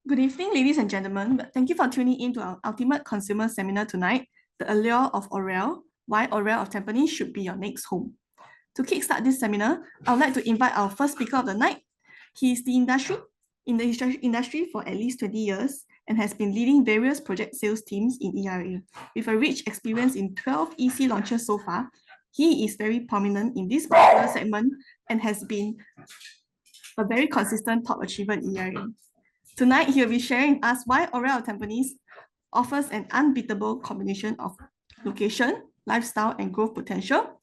Good evening, ladies and gentlemen. Thank you for tuning in to our Ultimate Consumer Seminar tonight, The Allure of Aurelle, Why Aurelle of Tampines Should Be Your Next Home. To kickstart this seminar, I would like to invite our first speaker of the night. He is in the industry for at least 20 years and has been leading various project sales teams in ERA. With a rich experience in 12 EC launches so far, he is very prominent in this particular segment and has been a very consistent top achiever in ERA. Tonight, he'll be sharing with us why Aurelle of Tampines offers an unbeatable combination of location, lifestyle, and growth potential,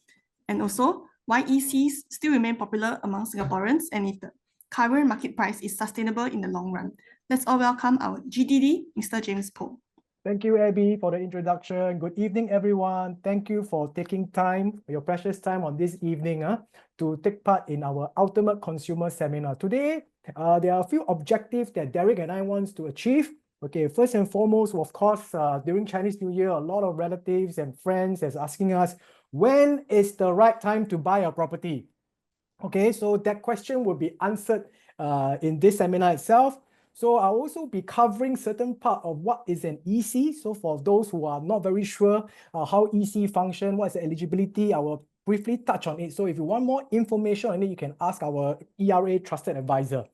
and also why ECs still remain popular among Singaporeans and if the current market price is sustainable in the long run. Let's all welcome our GDD, Mr. James Poe. Thank you, Abby, for the introduction. Good evening, everyone. Thank you for taking time, your precious time on this evening to take part in our Ultimate Consumer Seminar. Today, there are a few objectives that Derek and I want to achieve. Okay, first and foremost, of course, during Chinese New Year, a lot of relatives and friends is asking us, when is the right time to buy a property? Okay, so that question will be answered in this seminar itself. So I'll also be covering certain part of what is an EC. So for those who are not very sure how EC function, what is the eligibility, I will briefly touch on it. So if you want more information on it, you can ask our ERA trusted advisor.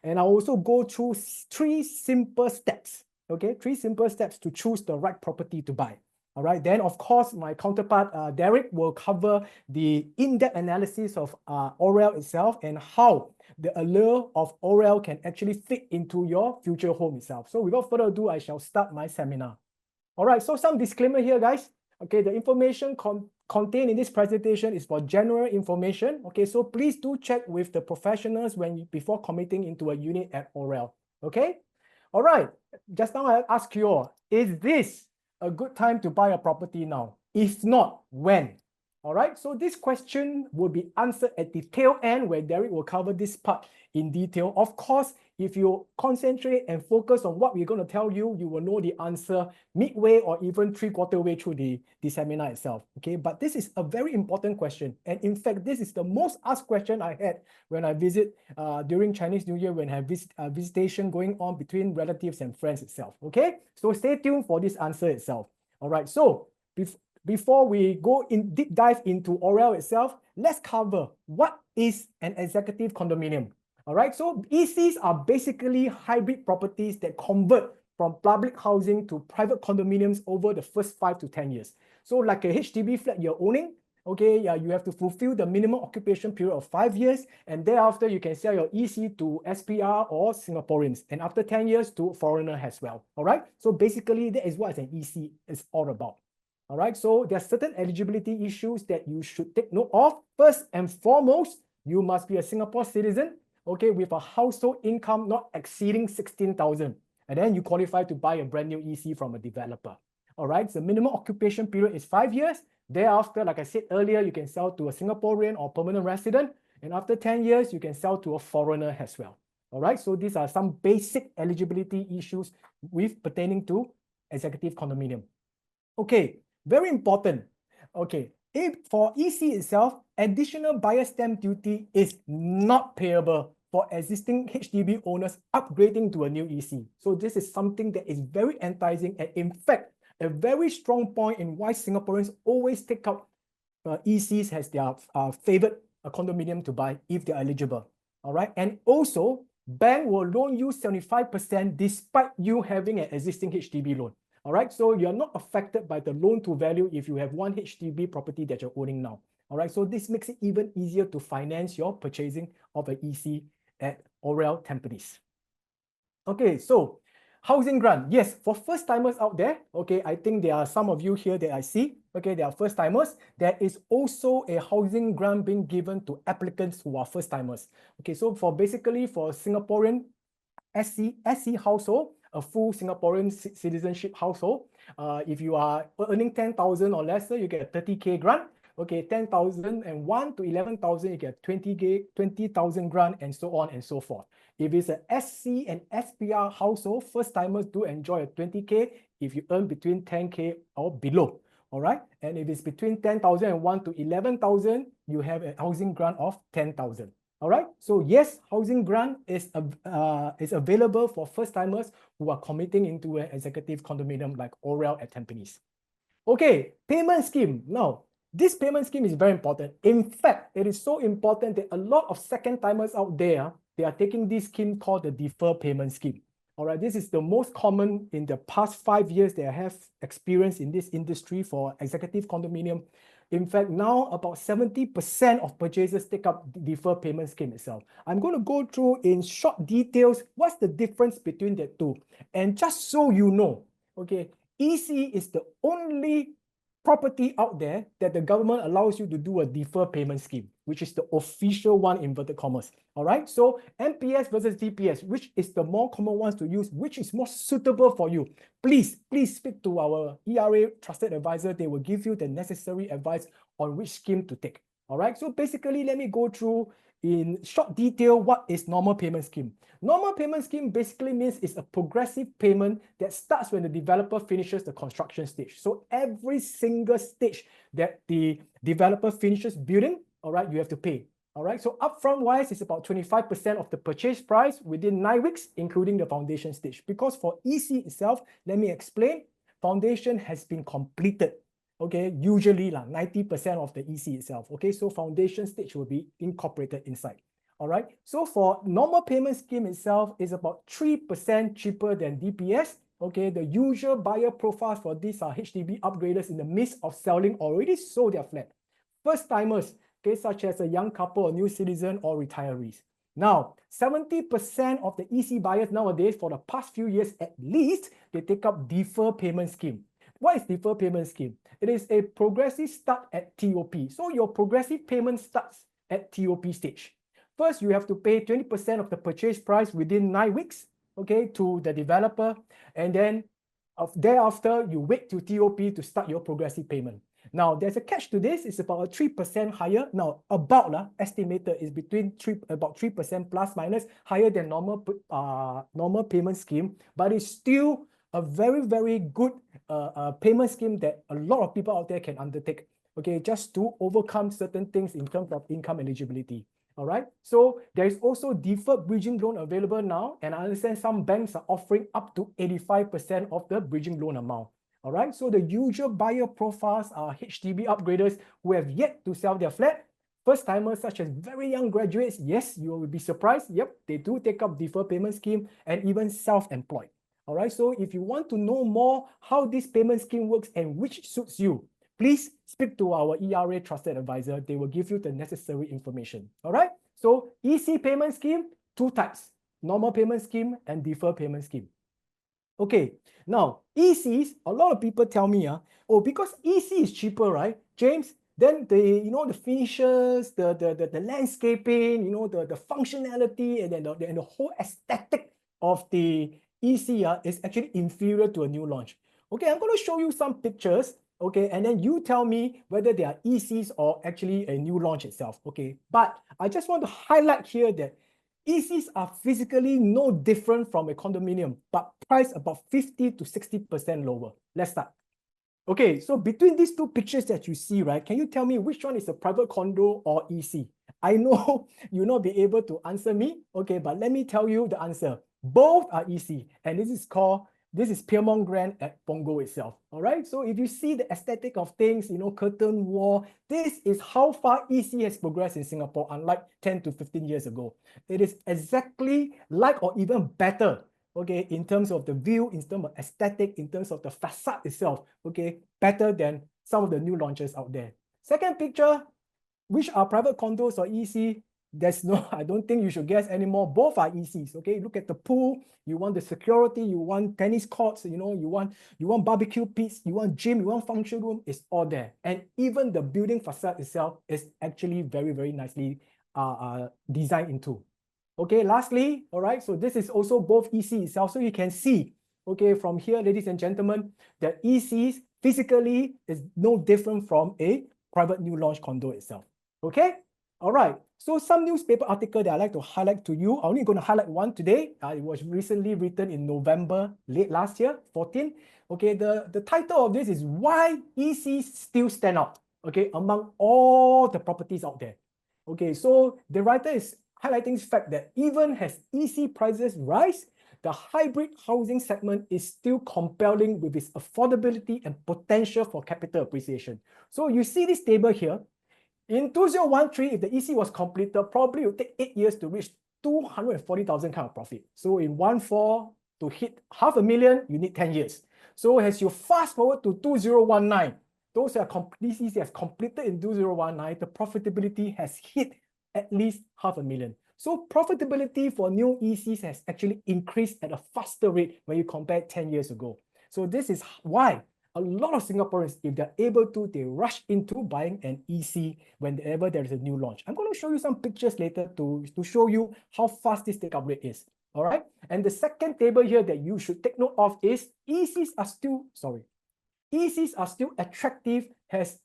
And I'll also go through three simple steps, okay? 3 simple steps to choose the right property to buy. All right, then of course, my counterpart, Derek, will cover the in-depth analysis of Aurelle itself and how the allure of Aurelle can actually fit into your future home itself. So without further ado, I shall start my seminar. All right, so some disclaimer here, guys. Okay, the information contained in this presentation is for general information. Okay, so please do check with the professionals before committing into a unit at Aurelle. Okay, all right, just now I asked you all, is this a good time to buy a property now? If not, when? All right, so this question will be answered at the tail end where Derek will cover this part in detail. Of course, if you concentrate and focus on what we're going to tell you, you will know the answer midway or even 3/4 way through the seminar itself. Okay, but this is a very important question. And in fact, this is the most asked question I had when I visit during Chinese New Year, when I have visitation going on between relatives and friends itself. Okay, so stay tuned for this answer itself. All right, so before we go in deep dive into Aurelle itself, let's cover what is an executive condominium. All right, so ECs are basically hybrid properties that convert from public housing to private condominiums over the first 5 to 10 years. So like a HDB flat you're owning, okay, you have to fulfill the minimum occupation period of 5 years, and thereafter you can sell your EC to SPR or Singaporeans, and after 10 years to foreigner as well. All right, so basically that is what an EC is all about. All right, so there are certain eligibility issues that you should take note of. First and foremost, you must be a Singapore citizen, okay, with a household income not exceeding 16,000, and then you qualify to buy a brand new EC from a developer. All right, so minimum occupation period is 5 years. Thereafter, like I said earlier, you can sell to a Singaporean or permanent resident, and after 10 years, you can sell to a foreigner as well. All right, so these are some basic eligibility issues pertaining to executive condominium. Okay, very important. Okay, for EC itself, additional buyer stamp duty is not payable for existing HDB owners upgrading to a new EC. So this is something that is very enticing, and in fact, a very strong point in why Singaporeans always take up ECs as their favorite condominium to buy if they're eligible. All right, and also bank will loan you 75% despite you having an existing HDB loan. All right, so you're not affected by the loan to value if you have one HDB property that you're owning now. All right, so this makes it even easier to finance your purchasing of an EC at Aurelle Tampines. Okay, so housing grant. Yes, for first timers out there, okay, I think there are some of you here that I see. Okay, they are first timers. There is also a housing grant being given to applicants who are first timers. Okay, so for Singaporean SC household, a full Singaporean citizenship household, if you are earning 10,000 or lesser, you get a 30K grant. Okay, 10,001 to 11,000, you get 20,000 grant, and so on and so forth. If it's a SC and SPR household, first timers do enjoy a 20K if you earn between 10K or below. All right, and if it's between 10,001 to 11,000, you have a housing grant of 10,000. All right. So yes, housing grant is available for first timers who are committing into an executive condominium like Aurelle at Tampines. Okay, payment scheme. Now, this payment scheme is very important. In fact, it is so important that a lot of second timers out there, they are taking this scheme called the deferred payment scheme. All right, this is the most common in the past 5 years that I have experience in this industry for executive condominium. In fact, now about 70% of purchases take up the deferred payment scheme itself. I'm going to go through in short details what's the difference between the two. And just so you know, okay, EC is the only property out there that the government allows you to do a deferred payment scheme, which is the official one, inverted commas. All right. So NPS versus DPS, which is the more common ones to use, which is more suitable for you. Please speak to our ERA trusted advisor. They will give you the necessary advice on which scheme to take. All right. So basically, let me go through in short detail what is normal payment scheme. Normal payment scheme basically means it's a progressive payment that starts when the developer finishes the construction stage. So every single stage that the developer finishes building, all right, you have to pay. All right, so upfront wise, it's about 25% of the purchase price within 9 weeks, including the foundation stage. Because for EC itself, let me explain, foundation has been completed. Okay, usually 90% of the EC itself. Okay, so foundation stage will be incorporated inside. All right, so for normal payment scheme itself is about 3% cheaper than DPS. Okay, the usual buyer profile for these are HDB upgraders in the midst of selling already sold their flat. First timers, okay, such as a young couple, a new citizen, or retirees. Now, 70% of the EC buyers nowadays, for the past few years at least, they take up deferred payment scheme. What is deferred payment scheme? It is a progressive start at TOP. So your progressive payment starts at TOP stage. First, you have to pay 20% of the purchase price within 9 weeks, okay, to the developer. And then thereafter, you wait to TOP to start your progressive payment. Now, there's a catch to this. It's about 3% higher. Now, estimated is between about 3% plus minus higher than normal payment scheme, but it's still a very, very good payment scheme that a lot of people out there can undertake, okay, just to overcome certain things in terms of income eligibility. All right, so there is also deferred bridging loan available now, and I understand some banks are offering up to 85% of the bridging loan amount. All right, so the usual buyer profiles are HDB upgraders who have yet to sell their flat, first timers such as very young graduates. Yes, you will be surprised. Yep, they do take up deferred payment scheme, and even self-employed. All right, so if you want to know more how this payment scheme works and which suits you, please speak to our ERA trusted advisor. They will give you the necessary information. All right, so EC payment scheme, 2 types, normal payment scheme and deferred payment scheme. Okay, now ECs, a lot of people tell me, oh, because EC is cheaper, right, James? Then the finishes, the landscaping, the functionality, and then the whole aesthetic of the EC is actually inferior to a new launch. Okay, I'm going to show you some pictures. Okay, and then you tell me whether they are ECs or actually a new launch itself. Okay, but I just want to highlight here that ECs are physically no different from a condominium, but priced about 50 to 60% lower. Let's start. Okay, so between these two pictures that you see, right, can you tell me which one is a private condo or EC? I know you'll not be able to answer me, okay, but let me tell you the answer. Both are EC, and this is Piermont Grand at Punggol itself. All right, so if you see the aesthetic of things, curtain wall, this is how far EC has progressed in Singapore, unlike 10 to 15 years ago. It is exactly like or even better, okay, in terms of the view, in terms of aesthetic, in terms of the facade itself, okay, better than some of the new launches out there. Second picture, which are private condos or EC? I don't think you should guess anymore. Both are ECs, okay? Look at the pool. You want the security, you want tennis courts, you want barbecue pits, you want gym, you want function room, it's all there. And even the building facade itself is actually very, very nicely designed into. Okay, lastly, all right, so this is also both EC itself. So you can see, okay, from here, ladies and gentlemen, that ECs physically is no different from a private new launch condo itself. Okay, all right. So some newspaper article that I like to highlight to you, I'm only going to highlight one today. It was recently written in November, late last year, 14. Okay, the title of this is Why ECs Still Stand Out, okay, among all the properties out there. Okay, so the writer is highlighting the fact that even as EC prices rise, the hybrid housing segment is still compelling with its affordability and potential for capital appreciation. So you see this table here. In 2013, if the EC was completed, probably it would take 8 years to reach 240,000 kind of profit. So in 1/4, to hit 500,000, you need 10 years. So as you fast forward to 2019, those are EC has completed in 2019, the profitability has hit at least 500,000. So profitability for new ECs has actually increased at a faster rate when you compare 10 years ago. So this is why a lot of Singaporeans, if they're able to, they rush into buying an EC whenever there is a new launch. I'm going to show you some pictures later to show you how fast this take-up rate is. All right. And the second table here that you should take note of is ECs are still attractive as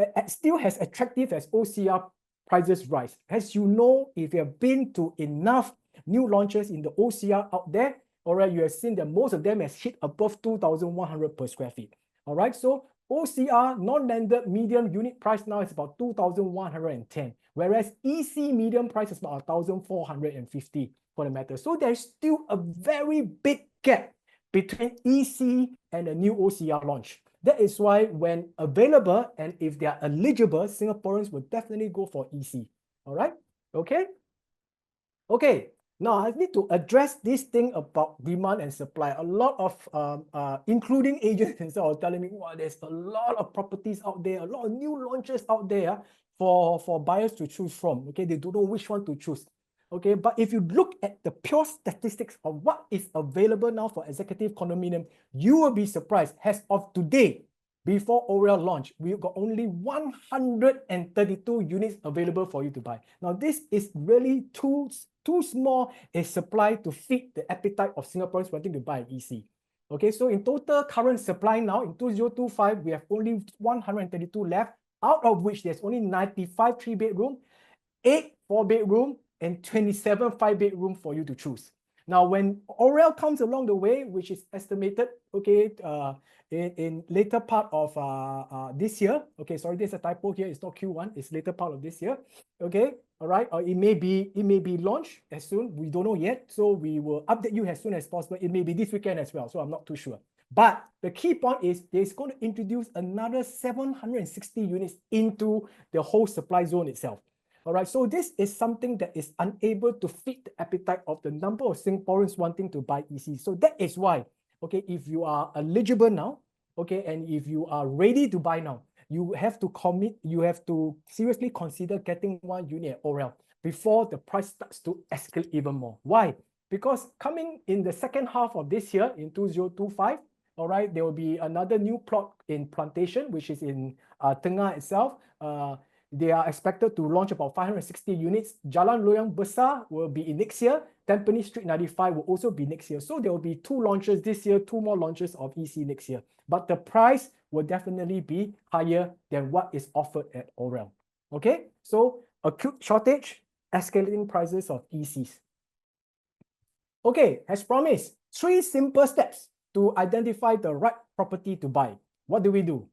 attractive as OCR prices rise. As you know, if you have been to enough new launches in the OCR out there, all right, you have seen that most of them has hit above 2,100 per square feet. All right, so OCR non-landed medium unit price now is about 2,110, whereas EC medium price is about 1,450 for the matter. So there's still a very big gap between EC and the new OCR launch. That is why when available and if they are eligible, Singaporeans will definitely go for EC. All right, okay? Okay, now I need to address this thing about demand and supply. A lot of, including agents themselves, are telling me, wow, there's a lot of properties out there, a lot of new launches out there for buyers to choose from. Okay, they don't know which one to choose. Okay, but if you look at the pure statistics of what is available now for executive condominium, you will be surprised. As of today, before Aurelle launch, we've got only 132 units available for you to buy. Now, this is really too small a supply to feed the appetite of Singaporeans wanting to buy an EC. Okay, so in total current supply now, in 2025, we have only 132 left, out of which there's only 95 3-bedroom, 8 4-bedroom, and 27 5-bedroom for you to choose. Now, when Aurelle comes along the way, which is estimated, okay, in later part of this year, okay, sorry, there's a typo here, it's not Q1, it's later part of this year, okay, all right, or it may be launched as soon, we don't know yet, so we will update you as soon as possible. It may be this weekend as well, so I'm not too sure. But the key point is there's going to introduce another 760 units into the whole supply zone itself. All right, so this is something that is unable to feed the appetite of the number of Singaporeans wanting to buy EC. So that is why, okay, if you are eligible now, okay, and if you are ready to buy now, you have to commit, you have to seriously consider getting one unit at Aurelle before the price starts to escalate even more. Why? Because coming in the second half of this year, in 2025, all right, there will be another new plot in Plantation, which is in Tengah itself. They are expected to launch about 560 units. Jalan Loyang Besar will be in next year. Tampines Street 95 will also be next year. So there will be 2 launches this year, 2 more launches of EC next year. But the price will definitely be higher than what is offered at Aurelle. Okay, so acute shortage, escalating prices of ECs. Okay, as promised, 3 simple steps to identify the right property to buy. What do we do?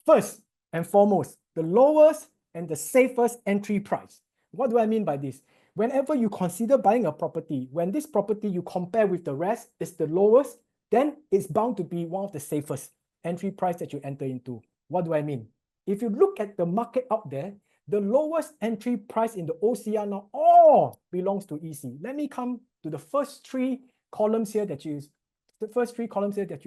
First and foremost, the lowest and the safest entry price. What do I mean by this? Whenever you consider buying a property, when this property you compare with the rest is the lowest, then it's bound to be one of the safest entry price that you enter into. What do I mean? If you look at the market out there, the lowest entry price in the OCR now all belongs to EC. Let me come to the first 3 columns here that you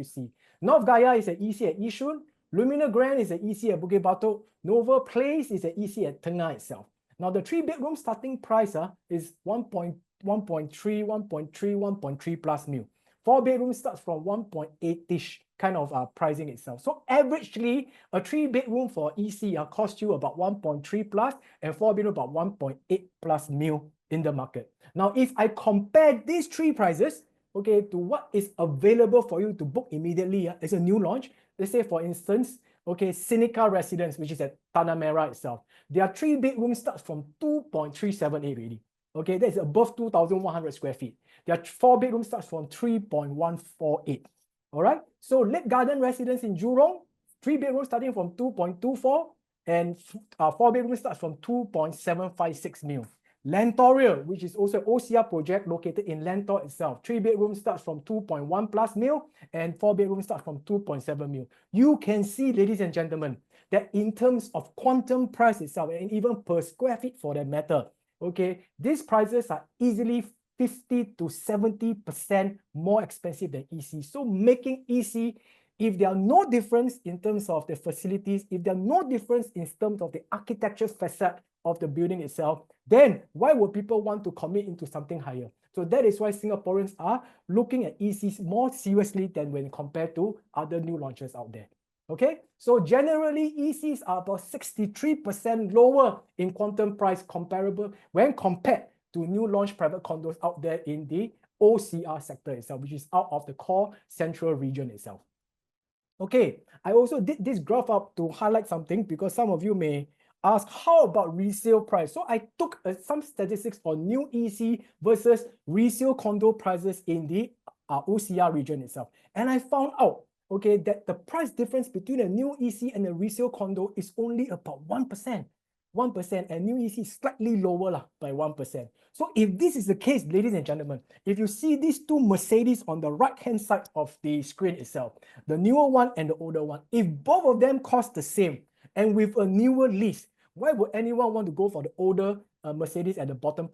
see. North Gaya is an EC at Yishun. Lumina Grand is an EC at Bukit Batok. Nova Place is an EC at Tengah itself. Now, the 3-bedroom starting price is 1.3, 1.3 plus mil. 4-bedroom starts from 1.8-ish kind of pricing itself. So averagely, a 3-bedroom for EC cost you about 1.3 plus and 4-bedroom about 1.8 plus mil in the market. Now, if I compare these 3 prices, okay, to what is available for you to book immediately as a new launch, let's say, for instance, okay, Seneca Residence, which is at Tanah Merah itself. Their 3-bedroom starts from 2.378 already. Okay, that is above 2,100 square feet. Their 4-bedroom starts from 3.148. All right, so Lake Garden Residence in Jurong, 3-bedroom starting from 2.24, and 4-bedroom starts from 2.756 mil. Lentorial, which is also an OCR project located in Lentor itself. 3-bedroom starts from 2.1 plus mil and 4-bedroom starts from 2.7 mil. You can see, ladies and gentlemen, that in terms of quantum price itself and even per square feet for that matter, okay, these prices are easily 50 to 70% more expensive than EC. So making EC, if there are no difference in terms of the facilities, if there are no difference in terms of the architecture facade of the building itself, then why would people want to commit into something higher? So that is why Singaporeans are looking at ECs more seriously than when compared to other new launches out there. Okay, so generally ECs are about 63% lower in quantum price comparable when compared to new launch private condos out there in the OCR sector itself, which is out of the core central region itself. Okay, I also did this graph up to highlight something because some of you may ask, how about resale price? So I took some statistics on new EC versus resale condo prices in the OCR region itself. And I found out, okay, that the price difference between a new EC and a resale condo is only about 1%. 1%, and new EC is slightly lower by 1%. So if this is the case, ladies and gentlemen, if you see these two Mercedes on the right-hand side of the screen itself, the newer one and the older one, if both of them cost the same and with a newer lease, why would anyone want to go for the older Mercedes at the bottom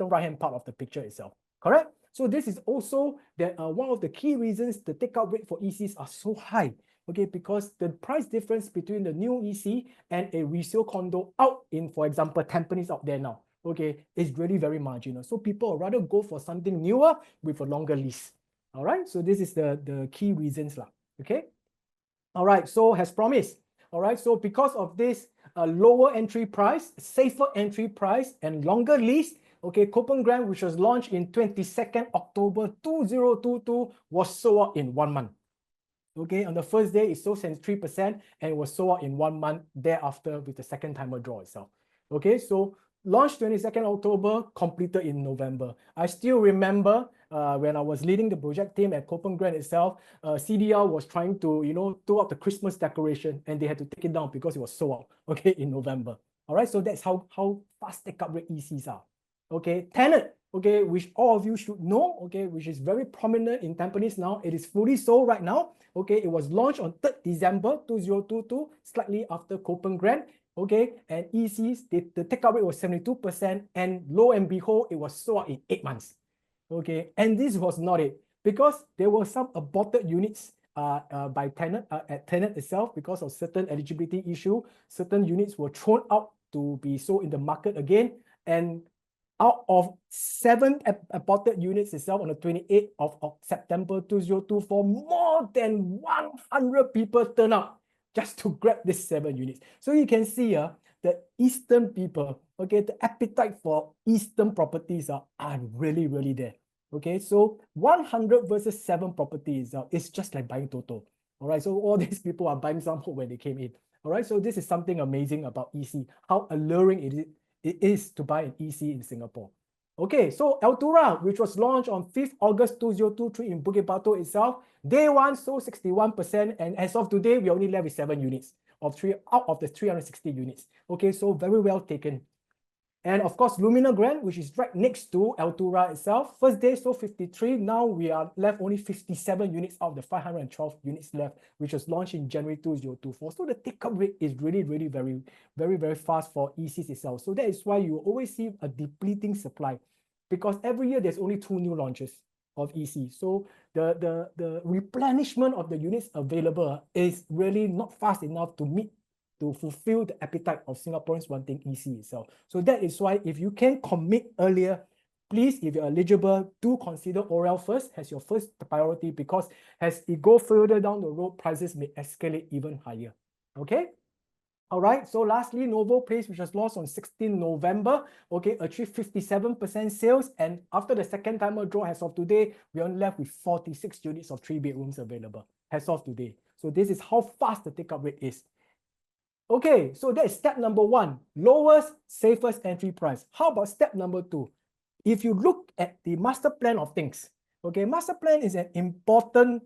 right-hand part of the picture itself? Correct? So this is also one of the key reasons the take-up rate for ECs are so high. Okay, because the price difference between the new EC and a resale condo out in, for example, Tampines out there now, okay, is really very marginal. So people would rather go for something newer with a longer lease. All right, so this is the key reasons lah. Okay, all right, so as promised, all right, so because of this lower entry price, safer entry price, and longer lease, okay, Coupon Grant, which was launched in 22nd October 2022, was sold out in 1 month. Okay, on the first day, it sold 73% and it was sold out in 1 month thereafter with the second timer draw itself. Okay, so launched 22nd October, completed in November. I still remember when I was leading the project team at Coupon Grant itself, CDR was trying to, throw up the Christmas decoration and they had to take it down because it was sold out, okay, in November. All right, so that's how fast take-up rate ECs are. Okay, tenant, okay, which all of you should know, okay, which is very prominent in Tampines now. It is fully sold right now. Okay, it was launched on 3rd December 2022, slightly after Coupon Grant. Okay, and ECs, the take-up rate was 72%, and lo and behold, it was sold out in 8 months. Okay, and this was not it, because there were some aborted units by tenant at tenant itself because of certain eligibility issue. Certain units were thrown out to be sold in the market again, and out of 7 aborted units itself on the 28th of September 2024, more than 100 people turned up just to grab these 7 units. So you can see the Eastern people, okay, the appetite for Eastern properties are really, really there. Okay, so 100 versus 7 properties is just like buying Toto. All right, so all these people are buying some when they came in. All right, so this is something amazing about EC, how alluring it is to buy an EC in Singapore. Okay, so Allure, which was launched on 5th August 2023 in Bukit Batok itself, day 1 sold 61%, and as of today, we only left with 7 units out of the 360 units. Okay, so very well taken. And of course, Lumina Grand, which is right next to Allure itself, first day sold 53. Now we are left only 57 units out of the 512 units left, which was launched in January 2024. So the take-up rate is really, really very, very, very fast for ECs itself. So that is why you always see a depleting supply, because every year there's only 2 new launches of EC. So the replenishment of the units available is really not fast enough to fulfill the appetite of Singaporeans wanting EC itself. So that is why if you can commit earlier, please, if you're eligible, do consider Aurelle first as your first priority, because as it go further down the road, prices may escalate even higher. Okay? All right, so lastly, Novo Place, which was launched on 16 November, okay, achieved 57% sales, and after the second timer draw as of today, we are left with 46 units of 3 bedrooms available as of today. So this is how fast the take-up rate is. Okay, so that's step number 1, lowest, safest entry price. How about step number 2? If you look at the master plan of things, okay, master plan is an important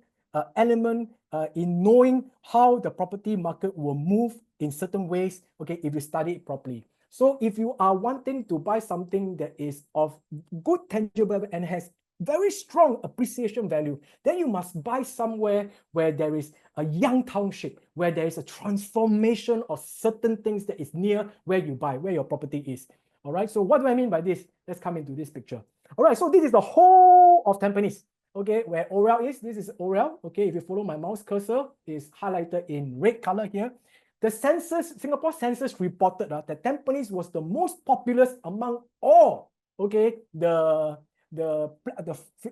element in knowing how the property market will move in certain ways, okay, if you study it properly. So if you are wanting to buy something that is of good tangible and has very strong appreciation value, then you must buy somewhere where there is a young township, where there is a transformation of certain things that is near where you buy, where your property is. All right, so what do I mean by this? Let's come into this picture. All right, so this is the whole of Tampines. Okay, where Aurelle is, this is Aurelle. Okay, if you follow my mouse cursor, is highlighted in red color here. The census, Singapore census reported that Tampines was the most populous among all, okay, the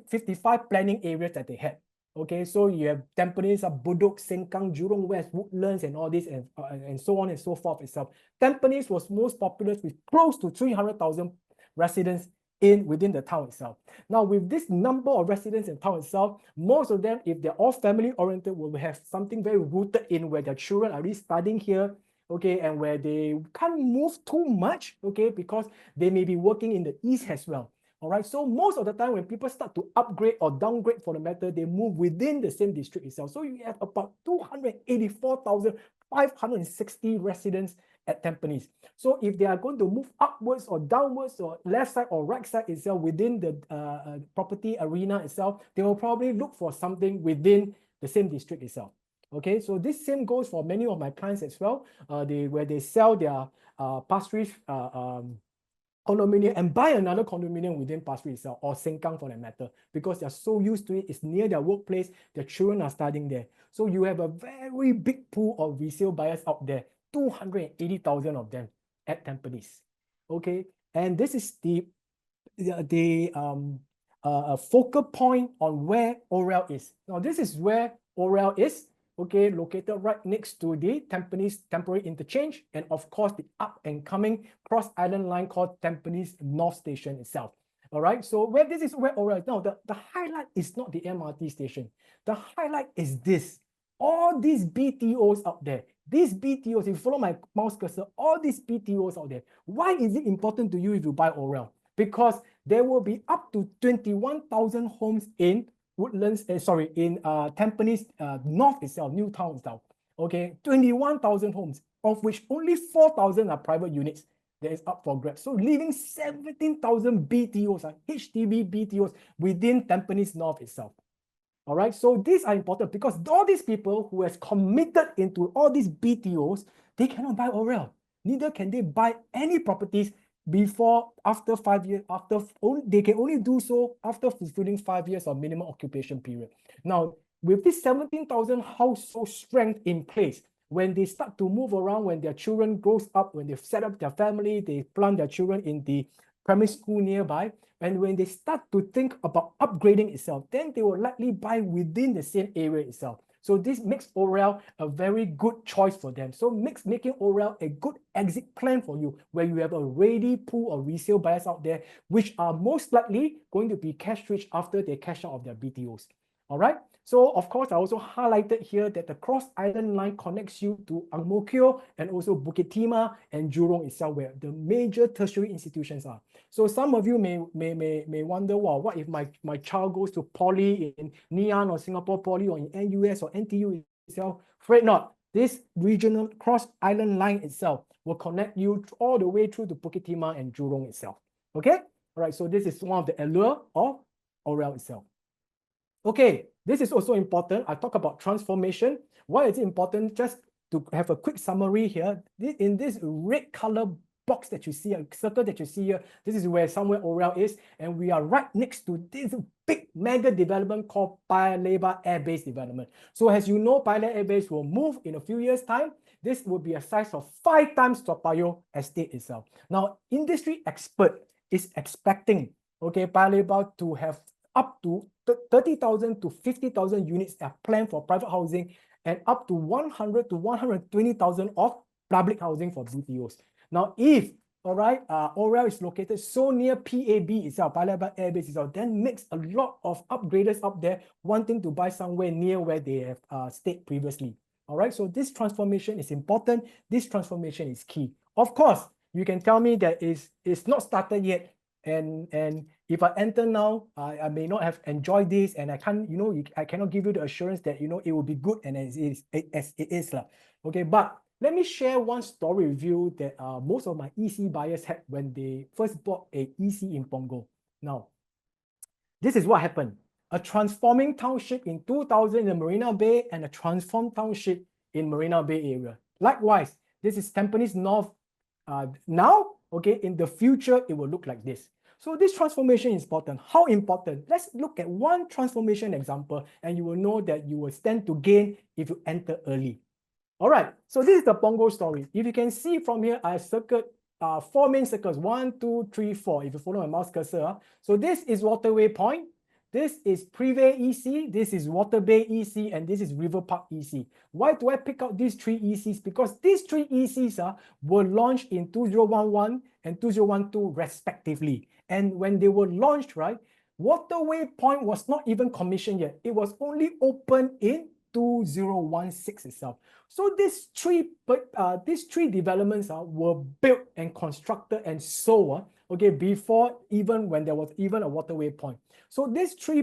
55 planning areas that they had. Okay, so you have Tampines, Bedok, Sengkang, Jurong West, Woodlands, and all this, and so on and so forth itself. Tampines was most populous with close to 300,000 residents within the town itself. Now, with this number of residents in town itself, most of them, if they're all family oriented, will have something very rooted in where their children are really studying here, okay, and where they can't move too much, okay, because they may be working in the east as well. All right, so most of the time when people start to upgrade or downgrade for the matter, they move within the same district itself. So you have about 284,560 residents at Tampines. So if they are going to move upwards or downwards or left side or right side itself within the property arena itself, they will probably look for something within the same district itself. Okay, so this same goes for many of my clients as well. Where they sell their Pasir Ris condominium and buy another condominium within Pasir Ris itself, or Sengkang for that matter, because they're so used to it. It's near their workplace. Their children are studying there. So you have a very big pool of resale buyers out there, 280,000 of them at Tampines. Okay, and this is the focal point on where Aurelle is. Now, this is where Aurelle is. Okay, located right next to the Tampines Temporary Interchange, and of course the up and coming cross island line called Tampines North Station itself. All right, so this is where Aurelle is. Now, the highlight is not the MRT station. The highlight is this. All these BTOs out there, these BTOs, if you follow my mouse cursor, all these BTOs out there, why is it important to you if you buy Aurelle? Because there will be up to 21,000 homes in Woodlands, in Tampines North itself, New Town itself. Okay, 21,000 homes, of which only 4,000 are private units that is up for grabs. So leaving 17,000 BTOs, HDB BTOs within Tampines North itself. All right, so these are important because all these people who has committed into all these BTOs, they cannot buy Aurelle. Neither can they buy any properties after 5 years, they can only do so after fulfilling 5 years of minimum occupation period. Now, with this 17,000 household strength in place, when they start to move around, when their children grows up, when they set up their family, they plant their children in the primary school nearby, and when they start to think about upgrading itself, then they will likely buy within the same area itself. So this makes Aurelle a very good choice for them. So making Aurelle a good exit plan for you, where you have a ready pool of resale buyers out there, which are most likely going to be cash rich after they cash out of their BTOs. All right. So of course, I also highlighted here that the Cross Island line connects you to Ang Mo Kio and also Bukit Timah and Jurong itself, where the major tertiary institutions are. So some of you may wonder, well, what if my child goes to Poly in Ngee or Singapore Poly or in NUS or NTU itself? Fret not. This regional Cross Island line itself will connect you all the way through to Bukit Timah and Jurong itself. Okay? All right, so this is one of the allure of Aurelle itself. Okay, this is also important. I talk about transformation. Why is it important? Just to have a quick summary here. In this red color box that you see, a circle that you see here, this is where somewhere Aurelle is, and we are right next to this big mega development called Paya Lebar Air Base development. So as you know, Paya Lebar Air Base will move in a few years' time. This will be a size of 5 times Toa Payoh estate itself. Now, industry expert is expecting, okay, Paya Lebar to have up to 30,000 to 50,000 units that are planned for private housing, and up to 100 to 120,000 of public housing for BTOs. Now, if Aurelle is located so near PAB itself, Paya Lebar Air Base itself, then makes a lot of upgraders up there wanting to buy somewhere near where they have stayed previously. All right, so this transformation is important. This transformation is key. Of course, you can tell me that it's not started yet, and if I enter now, I may not have enjoyed this, and I can't, I cannot give you the assurance that it will be good and as it is. Okay, but Let me share one story with you that most of my EC buyers had when they first bought a EC in Punggol. Now, this is what happened. A transforming township in 2000 in Marina Bay and a transformed township in Marina Bay area. Likewise, this is Tampines North now, okay, in the future, it will look like this. So this transformation is important. How important? Let's look at one transformation example and you will know that you will stand to gain if you enter early. All right, so this is the Punggol story. If you can see from here, I circled 4 main circles, 1, 2, 3, 4. If you follow my mouse cursor, so this is Waterway Point, this is Privy EC, this is Water Bay EC, and this is River Park EC. Why do I pick out these 3 ECs? Because these 3 ECs were launched in 2011 and 2012 respectively. And when they were launched, right, Waterway Point was not even commissioned yet. It was only open in 2016 itself. So these three developments were built and constructed and sold okay, before even when there was even a Waterway Point. So these three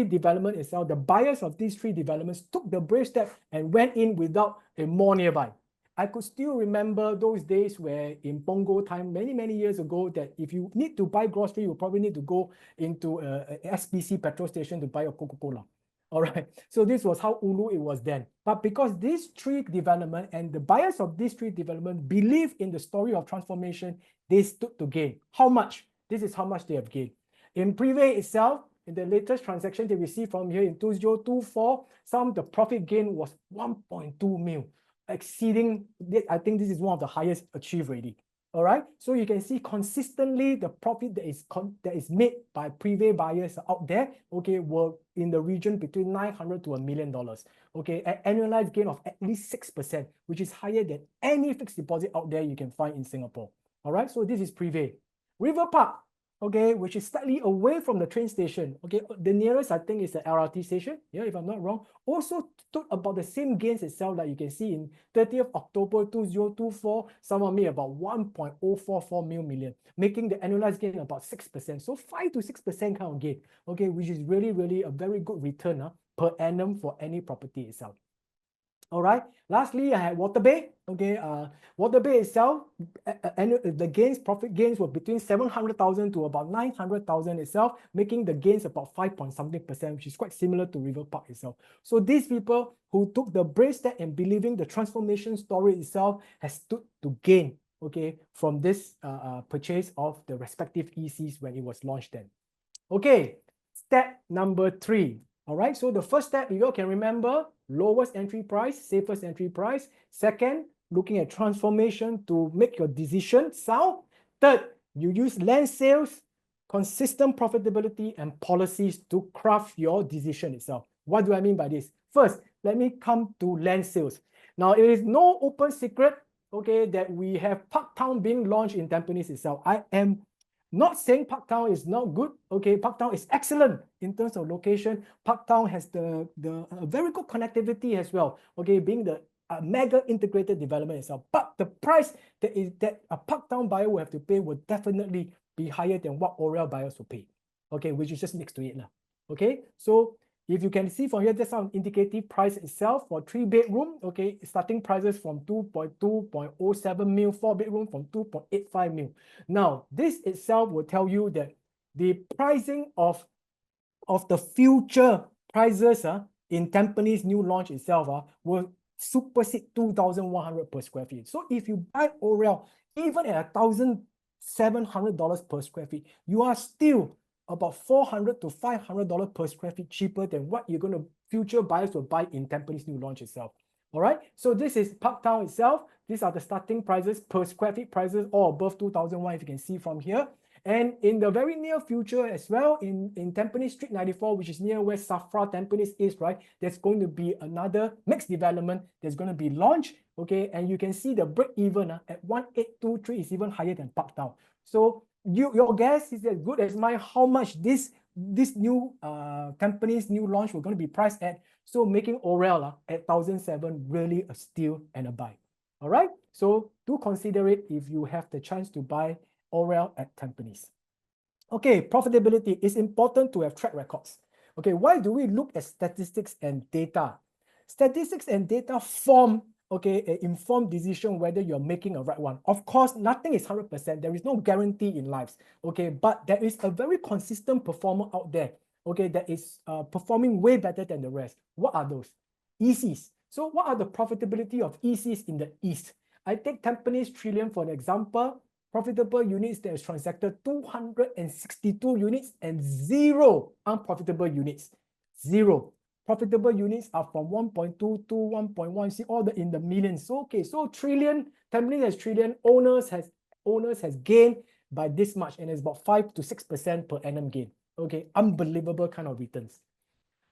development itself, the buyers of these 3 developments took the brave step and went in without a mall nearby. I could still remember those days where in Punggol time, many years ago, that if you need to buy grocery, you probably need to go into a SPC petrol station to buy a Coca-Cola. All right, so this was how Ulu it was then. But because these 3 development and the buyers of these 3 development believe in the story of transformation, they stood to gain. How much? This is how much they have gained. In Privy itself, in the latest transaction they received from here in 2024, the profit gain was 1.2 mil, exceeding, I think this is one of the highest achieved already. All right, so you can see consistently the profit that is made by Privy buyers out there, okay, were in the region between 900 to $1 million, okay, an annualized gain of at least 6%, which is higher than any fixed deposit out there you can find in Singapore. All right, so this is Privy. River Park, okay, which is slightly away from the train station. Okay, the nearest I think is the LRT station, yeah, if I'm not wrong, also took about the same gains itself that you can see in 30th October 2024, someone made about 1.044 million, making the annualized gain about 6%. So 5 to 6% kind of gain, okay, which is really a very good return per annum for any property itself. All right. Lastly, I had Water Bay. Okay, Water Bay itself, the profit gains were between 700,000 to about 900,000 itself, making the gains about 5.something%, which is quite similar to River Park itself. So these people who took the brave step and believing the transformation story itself has stood to gain, okay, from this purchase of the respective ECs when it was launched then. Okay, step number 3. All right, so the first step, you all can remember, lowest entry price, safest entry price. Second, looking at transformation to make your decision sound. Third, you use land sales, consistent profitability, and policies to craft your decision itself. What do I mean by this? First, let me come to land sales. Now, it is no open secret, okay, that we have Parktown being launched in Tampines itself. I am not saying Parktown is not good. Okay, Parktown is excellent in terms of location. Parktown has the very good connectivity as well. Okay, being the mega integrated development itself. But the price that a Parktown buyer will have to pay will definitely be higher than what Aurelle buyers will pay. Okay, which is just next to it now. Okay, so if you can see from here, that's some indicative price itself for 3-bedroom. Okay, starting prices from 2.07 mil, 4-bedroom from 2.85 mil. Now, this itself will tell you that the pricing of the future prices in Tampines new launch itself will supersede 2,100 per square feet. So if you buy Aurelle, even at $1,700 per square feet, you are still about $400 to $500 per square feet cheaper than what you're going to future buyers will buy in Tampines new launch itself. All right, so this is Parktown itself. These are the starting prices per square feet prices, all above 2,001 if you can see from here. And in the very near future as well, in Tampines Street 94, which is near where Safra Tampines is, right, there's going to be another mixed development that's going to be launched, okay, and you can see the break even at 1,823 is even higher than Parktown. So your guess is as good as mine how much this new Tampines new launch we're going to be priced at. So making Aurelle at 1,007 really a steal and a buy. All right, so do consider it if you have the chance to buy Aurelle at Tampines. Okay, profitability is important to have track records. Okay, why do we look at statistics and data? Statistics and data form okay, an informed decision whether you're making a right one. Of course, nothing is 100%. There is no guarantee in life, okay, but there is a very consistent performer out there, okay, that is performing way better than the rest. What are those? ECs. So what are the profitability of ECs in the East? I take Tampines Trillium for an example. Profitable units that is transacted 262 units and 0 unprofitable units. 0. Profitable units are from 1.2 to 1.1. See all the in the millions. Okay, so trillion, Tampines has trillion, owners has gained by this much, and it's about 5 to 6% per annum gain. Okay, unbelievable kind of returns.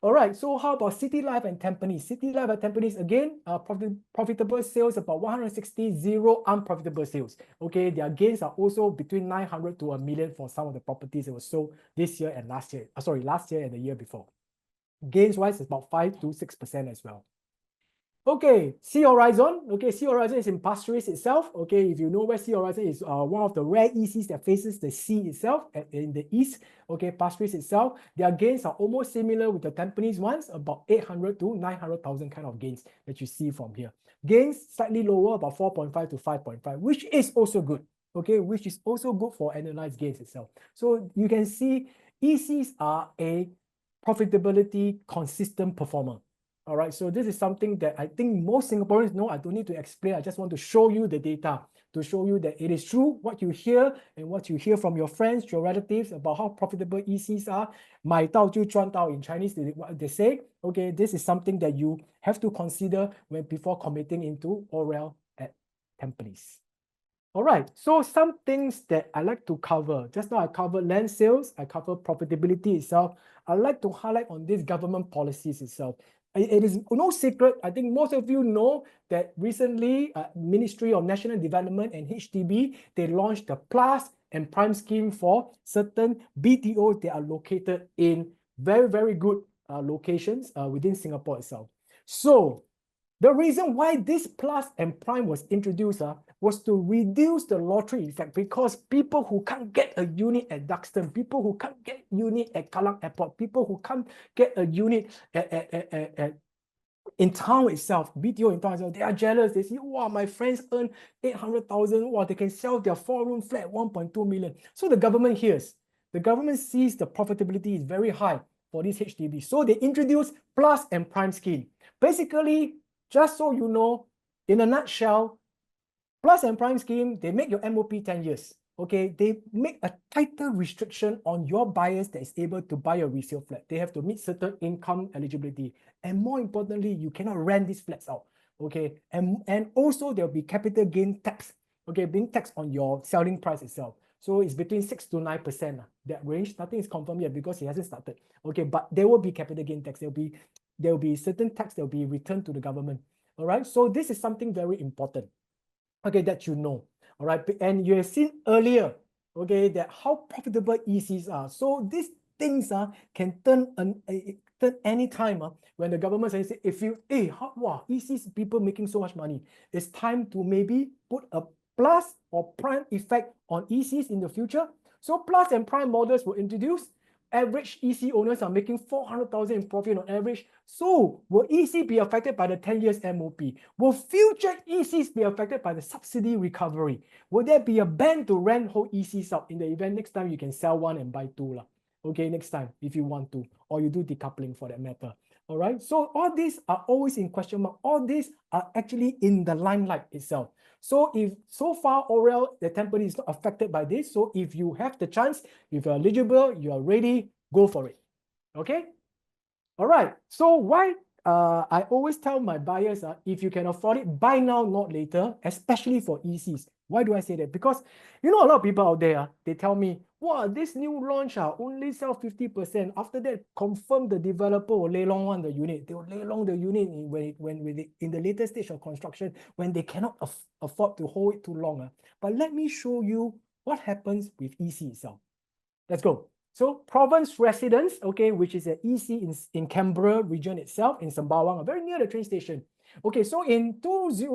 All right, so how about City Life and Tampines? City Life and Tampines, again, profitable sales about 160, 0 unprofitable sales. Okay, their gains are also between 900 to $1 million for some of the properties that were sold this year and last year. Last year and the year before. Gains wise is about 5 to 6% as well. Okay, Sea Horizon. Okay, Sea Horizon is in Pasir Ris itself. Okay, if you know where Sea Horizon is, one of the rare ECs that faces the sea itself in the east. Okay, Pasir Ris itself, their gains are almost similar with the Tampines ones, about 800 to 900,000 kind of gains that you see from here. Gains slightly lower, about 4.5 to 5.5, which is also good. Okay, which is also good for annualized gains itself. So you can see ECs are a profitability consistent performer. All right, so this is something that I think most Singaporeans know. I don't need to explain. I just want to show you the data to show you that it is true what you hear and what you hear from your friends, your relatives about how profitable ECs are. 买到就赚到 in Chinese, they say. Okay, this is something that you have to consider when before committing into Aurelle at Tampines. All right, so some things that I like to cover. Just now I covered land sales, I covered profitability itself. I like to highlight on these government policies itself. It is no secret, I think most of you know that recently Ministry of National Development and HDB, they launched the Plus and Prime scheme for certain BTOs that are located in very, very good locations within Singapore itself. So the reason why this Plus and Prime was introduced was to reduce the lottery effect, because people who can't get a unit at Duxton, people who can't get a unit at Kallang Airport, people who can't get a unit in town itself, BTO in town itself, they are jealous. They see, wow, my friends earn 800,000, wow, they can sell their 4-room flat 1.2 million. So the government hears. The government sees the profitability is very high for these HDB. So they introduce Plus and Prime scheme. Basically, just so you know, in a nutshell, Plus and Prime scheme, they make your MOP 10 years. Okay, they make a tighter restriction on your buyers that is able to buy a resale flat. They have to meet certain income eligibility. And more importantly, you cannot rent these flats out. Okay, and also there'll be capital gain tax. Okay, being taxed on your selling price itself. So it's between 6 to 9%. That range, nothing is confirmed yet because it hasn't started. Okay, but there will be capital gain tax. There will be certain tax that will be returned to the government. All right, so this is something very important. Okay, that you know. All right, and you have seen earlier, okay, that how profitable ECs are. So these things can turn any time when the government says, if you, wow, ECs, people making so much money, it's time to maybe put a plus or prime effect on ECs in the future. So Plus and Prime models were introduced. Average EC owners are making 400,000 in profit on average. So will EC be affected by the 10 years MOP? Will future ECs be affected by the subsidy recovery? Will there be a ban to rent whole ECs out in the event next time you can sell one and buy two? Okay, next time if you want to, or you do decoupling for that matter. All right, so all these are always in question mark. All these are actually in the limelight itself. So if so far Aurelle, the Tampines is not affected by this. So if you have the chance, if you're eligible, you are ready, go for it. Okay. All right. So why I always tell my buyers, if you can afford it, buy now, not later, especially for ECs. Why do I say that? Because you know a lot of people out there, they tell me, wow, this new launch only sell 50%. After that, confirm the developer will lay long the unit. They will lay long the unit when in the later stage of construction, when they cannot afford to hold it too long. But let me show you what happens with EC itself. Let's go. So Province Residence, okay, which is an EC in Canberra region itself, in Sembawang, very near the train station. Okay, so in 20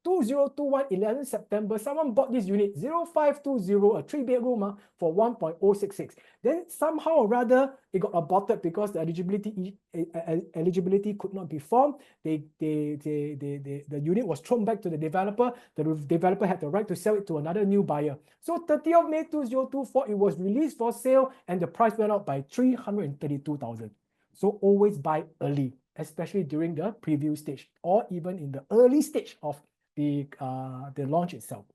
2021, 11 September, someone bought this unit, 0520, a 3-bedroom for 1.066. Then somehow or rather, it got aborted because the eligibility could not be formed. The unit was thrown back to the developer. The developer had the right to sell it to another new buyer. So 30th of May 2024, it was released for sale and the price went up by 332,000. So always buy early, especially during the preview stage or even in the early stage of the launch itself.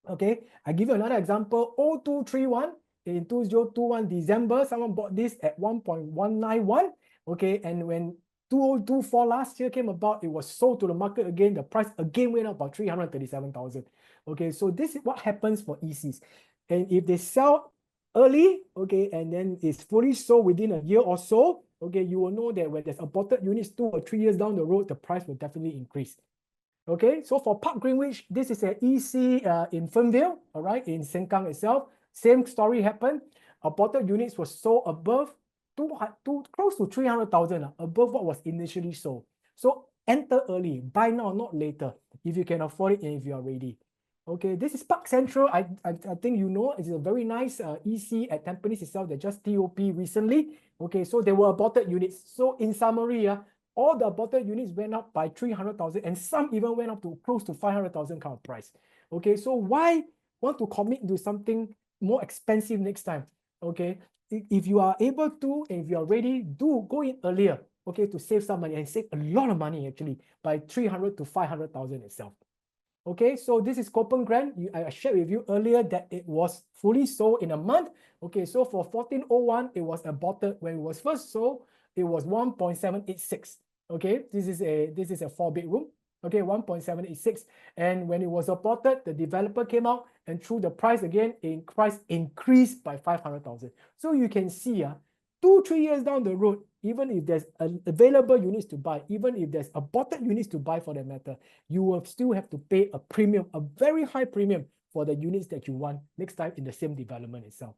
Okay, I give you another example. 0231 in 2021 December, someone bought this at 1.191. Okay, and when 2024 last year came about, it was sold to the market again. The price again went up by 337,000. Okay, so this is what happens for ECs. And if they sell early, okay, and then it's fully sold within a year or so, okay, you will know that when there's aborted units 2 or 3 years down the road, the price will definitely increase. Okay, so for Park Greenwich, this is an EC in Fernvale, all right, in Sengkang itself. Same story happened. Aborted units were sold above close to 300,000, above what was initially sold. So enter early, buy now, not later, if you can afford it and if you are ready. Okay, this is Park Central. I think you know it's a very nice EC at Tampines itself that just TOP recently. Okay, so they were aborted units. So in summary, all the aborted units went up by 300,000 and some even went up to close to 500,000 kind of price. Okay, so why want to commit to something more expensive next time? Okay, if you are able to and if you are ready, do go in earlier, okay, to save some money and save a lot of money actually by 300 to 500,000 itself. Okay, so this is Copen Grand. I shared with you earlier that it was fully sold in a month. Okay, so for 1401, it was aborted. When it was first sold, it was 1.786. Okay, this is a 4-bedroom. Okay, 1.786. And when it was aborted, the developer came out and threw the price again, price increased by 500,000. So you can see 2-3 years down the road, even if there's available units to buy, even if there's aborted units to buy for that matter, you will still have to pay a premium, a very high premium for the units that you want next time in the same development itself.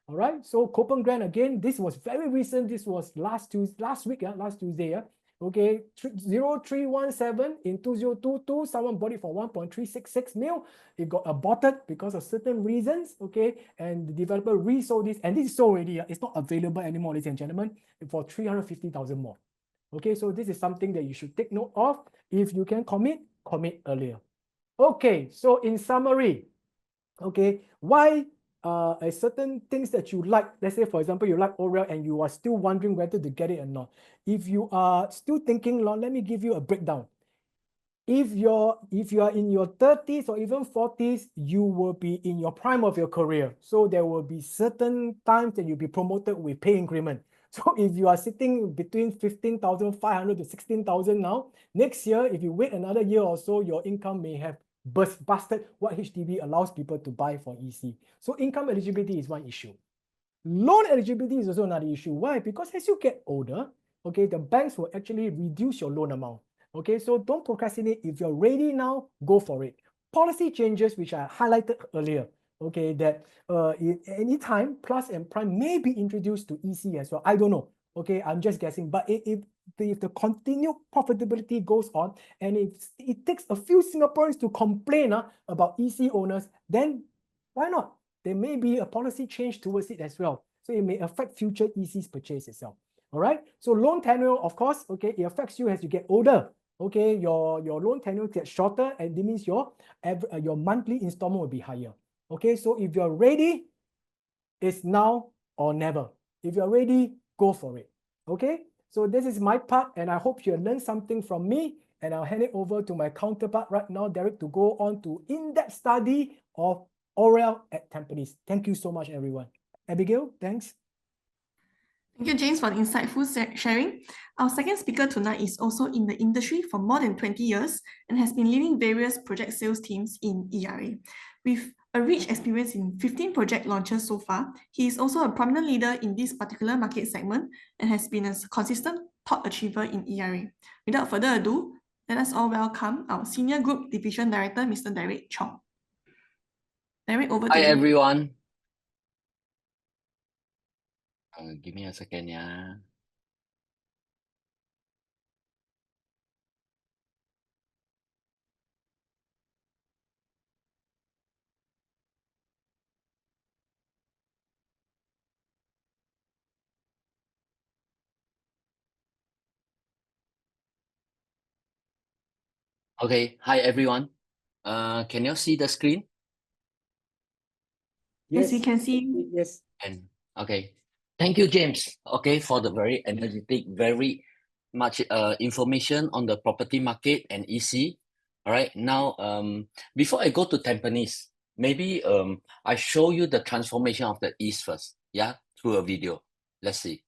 All right, so Copen Grand again, this was very recent. This was last Tuesday. Okay, 0317 in 2022, someone bought it for 1.366 mil. It got aborted because of certain reasons, okay, and the developer resold this, and this is sold already. It's not available anymore, ladies and gentlemen, for 350,000 more. Okay, so this is something that you should take note of. If you can commit earlier. Okay, so in summary, okay, why certain things that you like, let's say for example you like Aurelle and you are still wondering whether to get it or not. If you are still thinking long, let me give you a breakdown. If you are in your 30s or even 40s, you will be in your prime of your career. So there will be certain times that you'll be promoted with pay increment. So if you are sitting between 15,500 to 16,000 now, next year, if you wait another year or so, your income may have busted what HDB allows people to buy for EC. So income eligibility is one issue. Loan eligibility is also another issue. Why? Because as you get older, okay, the banks will actually reduce your loan amount. Okay, so don't procrastinate. If you're ready now, go for it. Policy changes, which I highlighted earlier, okay, that any time Plus and Prime may be introduced to EC as well. I don't know. Okay, I'm just guessing. But if the continued profitability goes on and if it takes a few Singaporeans to complain about EC owners, then why not? There may be a policy change towards it as well. So it may affect future EC's purchase itself. All right. So loan tenure, of course, okay, it affects you as you get older. Okay, your loan tenure gets shorter, and that means your monthly installment will be higher. Okay, so if you're ready, it's now or never. If you're ready, go for it. Okay, so this is my part, and I hope you learned something from me. And I'll hand it over to my counterpart right now, Derek, to go on to in-depth study of Aurelle at Tampines. Thank you so much, everyone. Abigail, thanks. Thank you, James, for the insightful sharing. Our second speaker tonight is also in the industry for more than 20 years and has been leading various project sales teams in ERA. With a rich experience in 15 project launches so far, he is also a prominent leader in this particular market segment and has been a consistent top achiever in ERA. Without further ado, let us all welcome our Senior Group Division Director, Mr. Derek Chong. Derek, over to you. Hi, everyone. Give me a second, yeah. Okay, hi everyone. Can you see the screen? Yes, we can see. Yes. And okay, thank you, James. Okay, for the very energetic, very much information on the property market and EC. All right, now before I go to Tampines, maybe I show you the transformation of the East first. Yeah, through a video. Let's see.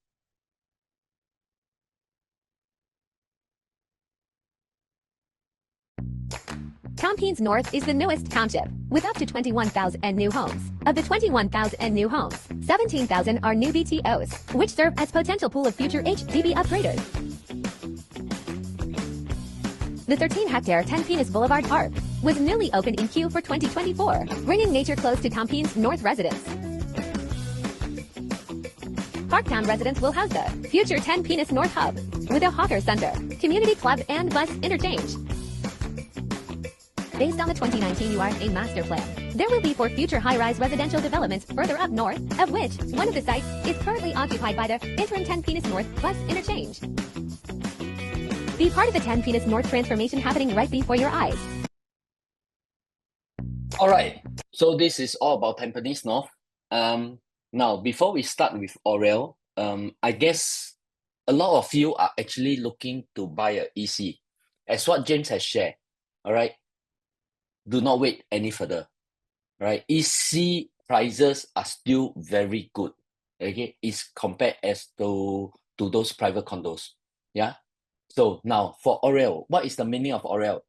Tampines North is the newest township, with up to 21,000 new homes. Of the 21,000 new homes, 17,000 are new BTOs, which serve as potential pool of future HDB upgraders. The 13-hectare Tampines Boulevard Park was newly opened in Q for 2024, bringing nature close to Tampines North residents. Parktown residents will house the future Tampines North Hub, with a hawker center, community club, and bus interchange. Based on the 2019 URA master plan, there will be 4 future high-rise residential developments further up north, of which one of the sites is currently occupied by the interim Tampines North bus interchange. Be part of the Tampines North transformation happening right before your eyes. All right, so this is all about Tampines North. Now, before we start with Aurelle, I guess a lot of you are actually looking to buy a EC. As what James has shared, all right, do not wait any further, right? EC prices are still very good, okay? It's compared as to those private condos, yeah? So now, for Aurelle, what is the meaning of Aurelle?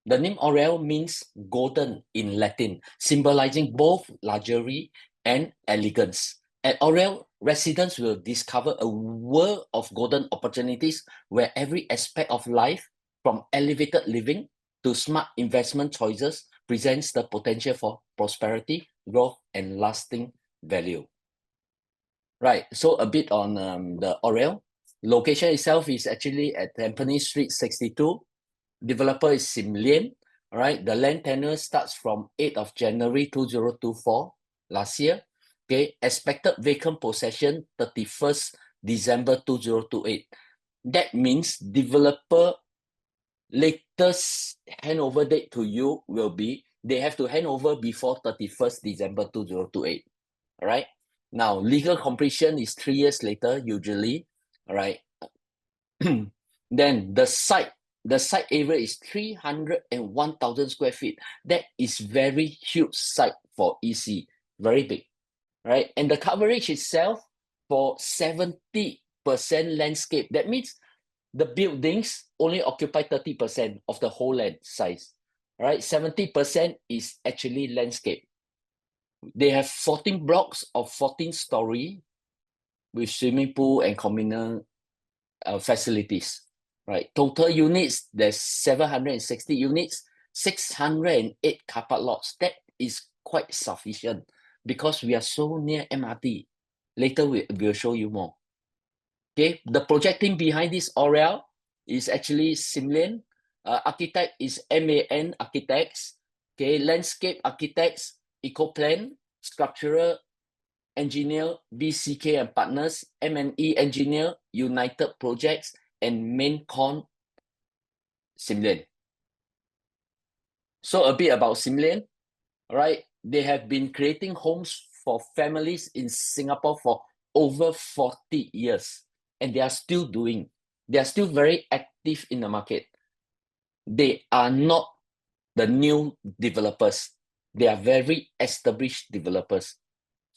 The name Aurelle means golden in Latin, symbolizing both luxury and elegance. At Aurelle, residents will discover a world of golden opportunities where every aspect of life, from elevated living to smart investment choices, presents the potential for prosperity, growth, and lasting value. Right, so a bit on the Aurelle. Location itself is actually at Tampines Street 62. Developer is Sim Lien. All right, the land tenure starts from 8th of January 2024, last year. Okay, expected vacant possession 31st December 2028. That means developer latest handover date to you will be, they have to hand over before 31st December 2028. All right, now legal completion is 3 years later, usually. All right, then the site area is 301,000 square feet. That is very huge site for EC, very big, right? And the coverage itself for 70% landscape. That means the buildings only occupy 30% of the whole land size, right? 70% is actually landscape. They have 14 blocks of 14-story with swimming pool and communal facilities, right? Total units, there's 760 units, 608 car park lots. That is quite sufficient because we are so near MRT. Later, we'll show you more. Okay, the project team behind this Aurelle is actually Sim Lien. Architect is MAN Architects. Okay, landscape architects, Ecoplan, structural engineer, BCK and Partners, M&E engineer, United Projects, and MainCon Sim Lien. So a bit about Sim Lien, all right? They have been creating homes for families in Singapore for over 40 years, and they are still doing. They are still very active in the market. They are not the new developers. They are very established developers.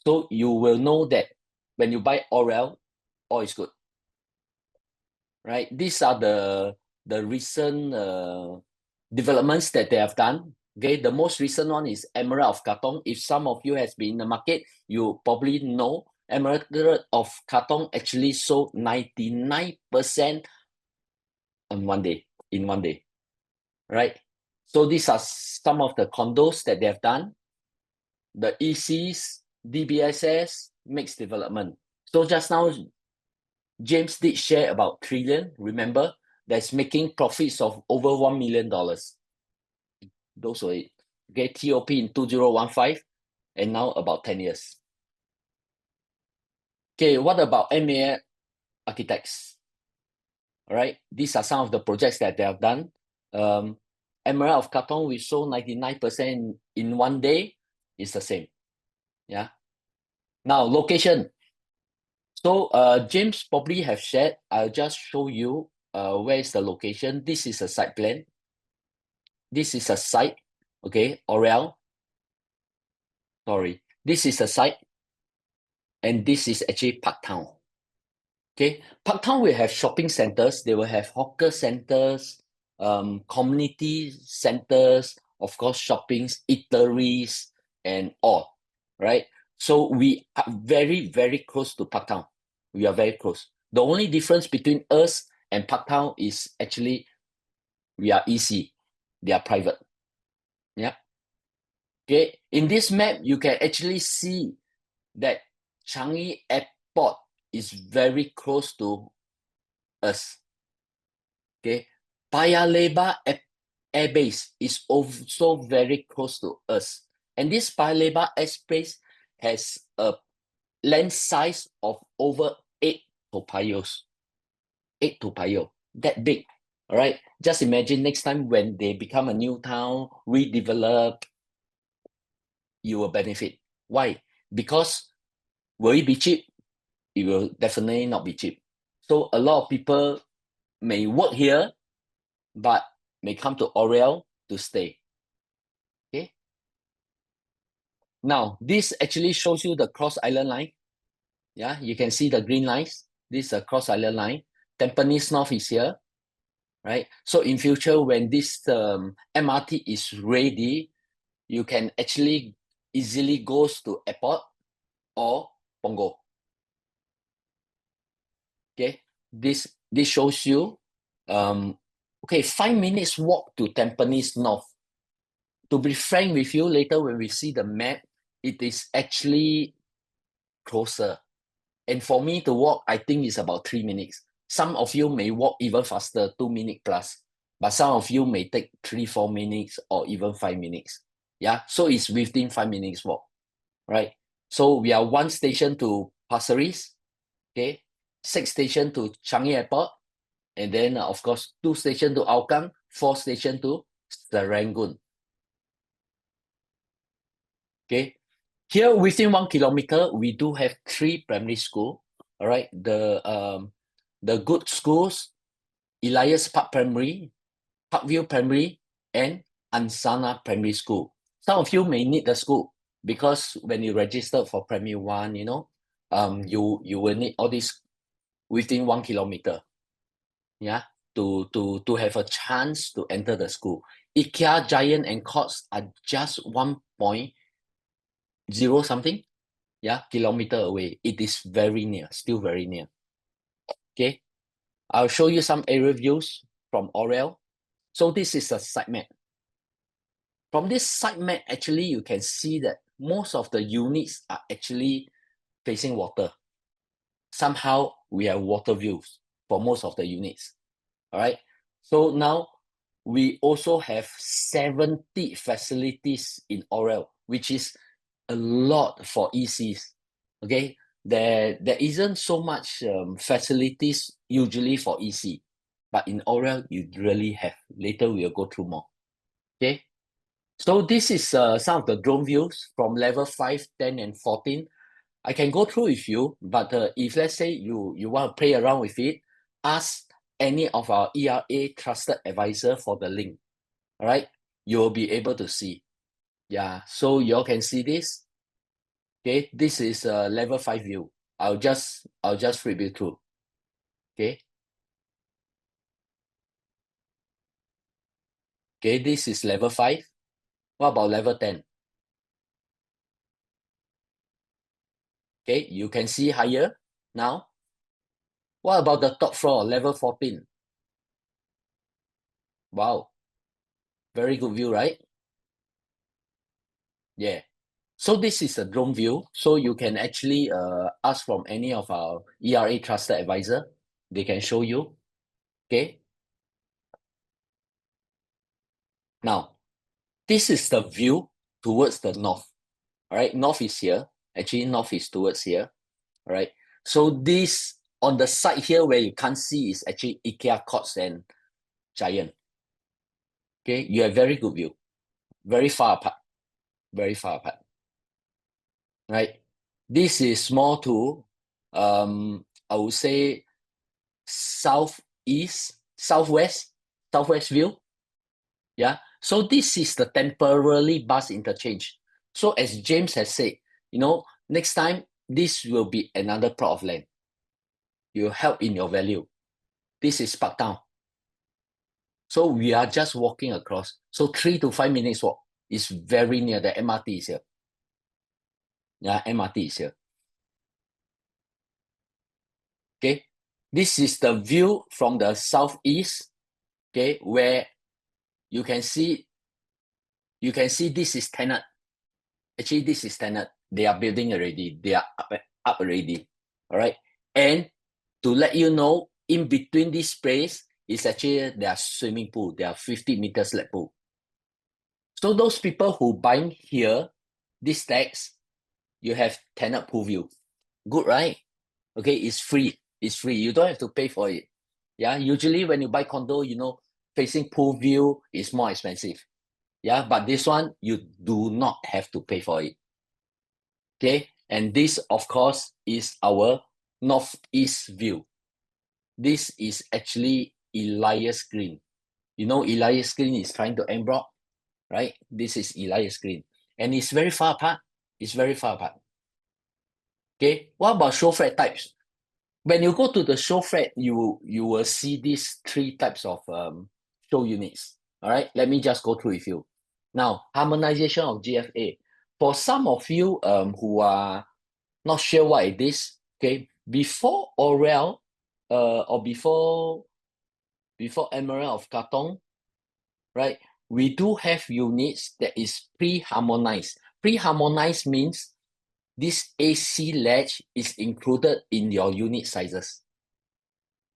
So you will know that when you buy Aurelle, all is good, right? These are the recent developments that they have done. Okay, the most recent one is Emerald of Katong. If some of you has been in the market, you probably know Emerald of Katong actually sold 99% in one day, right? So these are some of the condos that they have done. The ECs, DBSS, mixed development. So just now, James did share about Trillion, remember? That's making profits of over $1 million. Those were it. Okay, TOP in 2015, and now about 10 years. Okay, what about MA Architects? All right, these are some of the projects that they have done. Emerald of Katong, we sold 99% in one day. It's the same. Yeah. Now, location. So James probably have shared. I'll just show you where is the location. This is a site plan. This is a site. Okay, Aurelle. Sorry. This is a site. And this is actually Park Town. Okay, Park Town will have shopping centers. They will have hawker centers, community centers, of course, shoppings, eateries, and all, right? So we are very, very close to Park Town. We are very close. The only difference between us and Park Town is actually we are EC. They are private. Yeah. Okay, in this map, you can actually see that Changi Airport is very close to us. Okay, Paya Lebar Air Base is also very close to us. And this Paya Lebar airspace has a land size of over 8 Toa Payohs. 8 Toa Payoh, that big. All right, just imagine next time when they become a new town, redevelop, you will benefit. Why? Because will it be cheap? It will definitely not be cheap. So a lot of people may work here, but may come to Aurelle to stay. Okay. Now, this actually shows you the cross island line. Yeah, you can see the green lines. This is a cross island line. Tampines North is here, right? So in future, when this MRT is ready, you can actually easily go to airport or Punggol. Okay, this shows you, okay, 5 minutes walk to Tampines North. To be frank with you, later when we see the map, it is actually closer. And for me to walk, I think it's about 3 minutes. Some of you may walk even faster, 2 minutes plus, but some of you may take 3-4 minutes or even 5 minutes. Yeah, so it's within 5 minutes walk, right? So we are 1 station to Pasir Ris, okay, 6 station to Changi Airport, and then of course 2 station to Hougang, 4 station to Serangoon. Okay, here within 1 kilometer, we do have 3 primary school. All right, the good schools, Elias Park Primary, Parkview Primary, and Ansana Primary School. Some of you may need the school because when you register for Primary 1, you know, you will need all this within 1 kilometer. Yeah, to have a chance to enter the school. IKEA, Giant, and Courts are just 1.0 something, yeah, kilometer away. It is very near, still very near. Okay, I'll show you some area views from Aurelle. So this is a site map. From this site map, actually, you can see that most of the units are actually facing water. Somehow we have water views for most of the units. All right. So now we also have 70 facilities in Aurelle, which is a lot for ECs. Okay. There isn't so much facilities usually for EC, but in Aurelle you really have. Later we will go through more. Okay. So this is some of the drone views from level 5, 10, and 14. I can go through with you, but if let's say you want to play around with it, ask any of our ERA trusted advisor for the link. All right, you will be able to see. Yeah, so you all can see this. Okay, this is a level 5 view. I'll just flip you through. Okay. Okay, this is level 5. What about level 10? Okay, you can see higher now. What about the top floor, level 14? Wow, very good view, right? Yeah. So this is a drone view. So you can actually ask from any of our ERA trusted advisor. They can show you. Okay. Now, this is the view towards the north. All right, north is here. Actually, north is towards here. All right. So this on the side here where you can't see is actually IKEA, Courts, and Giant. Okay, you have very good view, very far apart, very far apart. Right? This is more to, I would say, southwest view. Yeah. So this is the temporarily bus interchange. So as James has said, next time this will be another plot of land. You help in your value. This is Parktown. So we are just walking across. So 3 to 5 minutes walk is very near. The MRT is here. Yeah, MRT is here. Okay. This is the view from the southeast. Okay, where you can see this is tenant. Actually, this is tenant. They are building already. They are up already. All right. And to let you know, in between this space is actually their swimming pool. They are 50 meters slab pool. So those people who buying here, this tax, you have tenant pool view. Good, right? Okay, it's free. It's free. You don't have to pay for it. Yeah, usually when you buy condo, facing pool view is more expensive. Yeah, but this one, you do not have to pay for it. Okay, and this, of course, is our northeast view. This is actually Elias Green. Elias Green is trying to en bloc, right? This is Elias Green. And it's very far apart. It's very far apart. Okay, what about show flat types? When you go to the show flat, you will see these 3 types of show units. All right, let me just go through with you. Now, harmonization of GFA. For some of you who are not sure what it is, okay, before Aurelle or before Emerald of Katong, right, we do have units that is pre-harmonized. Pre-harmonized means this AC latch is included in your unit sizes.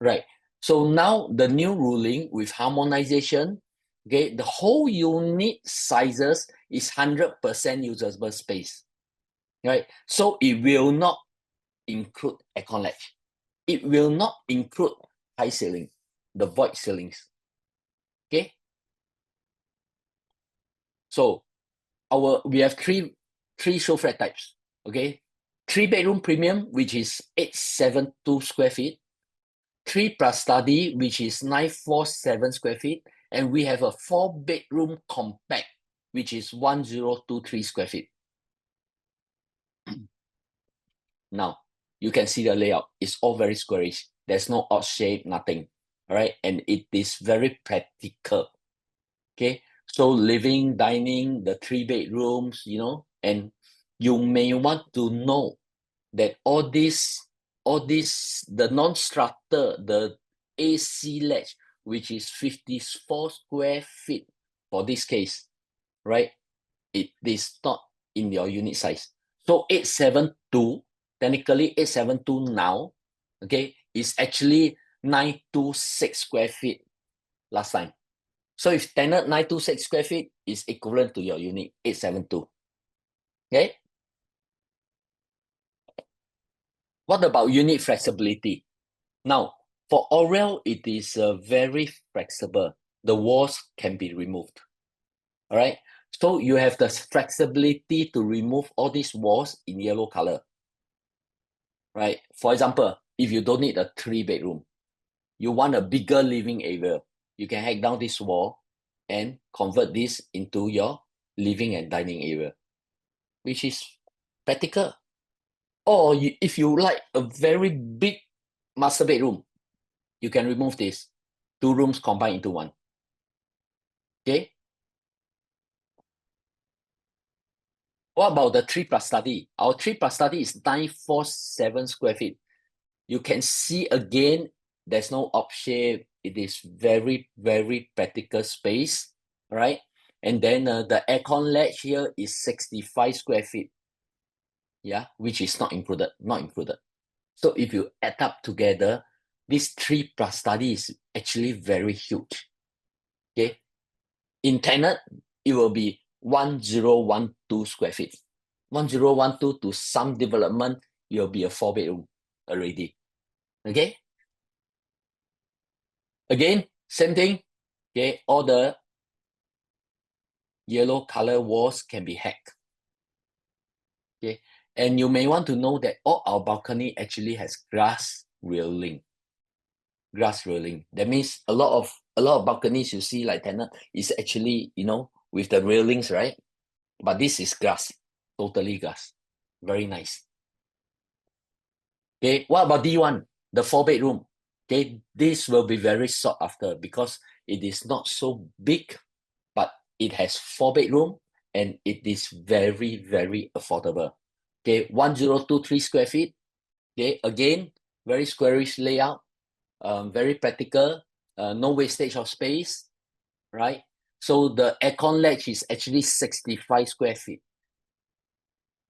Right. So now the new ruling with harmonization, okay, the whole unit sizes is 100% usable space. Right. So it will not include aircon latch. It will not include high ceiling, the void ceilings. Okay. So we have three show flat types. Okay. 3-bedroom premium, which is 872 square feet. 3 plus study, which is 947 square feet. And we have a 4-bedroom compact, which is 1023 square feet. Now, you can see the layout. It's all very squarish. There's no odd shape, nothing. All right. And it is very practical. Okay. So living, dining, the 3 bedrooms, and you may want to know that all this, the non-structure, the AC ledge, which is 54 square feet for this case, right? It is not in your unit size. So 872, technically 872 now, okay, is actually 926 square feet last time. So if standard 926 square feet is equivalent to your unit 872. Okay. What about unit flexibility? Now, for Aurelle, it is very flexible. The walls can be removed. All right. So you have the flexibility to remove all these walls in yellow color. Right. For example, if you don't need a 3-bedroom, you want a bigger living area, you can hack down this wall and convert this into your living and dining area, which is practical. Or if you like a very big master bedroom, you can remove this. 2 rooms combined into 1. Okay. What about the 3 plus study? Our 3 plus study is 947 square feet. You can see again, there's no upshape. It is very, very practical space, right? And then the aircon ledge here is 65 square feet. Yeah, which is not included. So if you add up together, this 3 plus study is actually very huge. Okay. In tenant, it will be 1012 square feet. 1012 to some development, it will be a 4-bedroom already. Okay. Again, same thing. Okay, all the yellow color walls can be hacked. Okay, and you may want to know that all our balcony actually has grass railing. Grass railing. That means a lot of balconies you see like tenant is actually, you know, with the railings, right? But this is glass, totally glass. Very nice. Okay, what about D1? The 4-bedroom. Okay, this will be very sought after because it is not so big, but it has 4-bedroom and it is very, very affordable. Okay, 1023 square feet. Okay, again, very squarish layout, very practical, no wastage of space, right? So the aircon ledge is actually 65 square feet.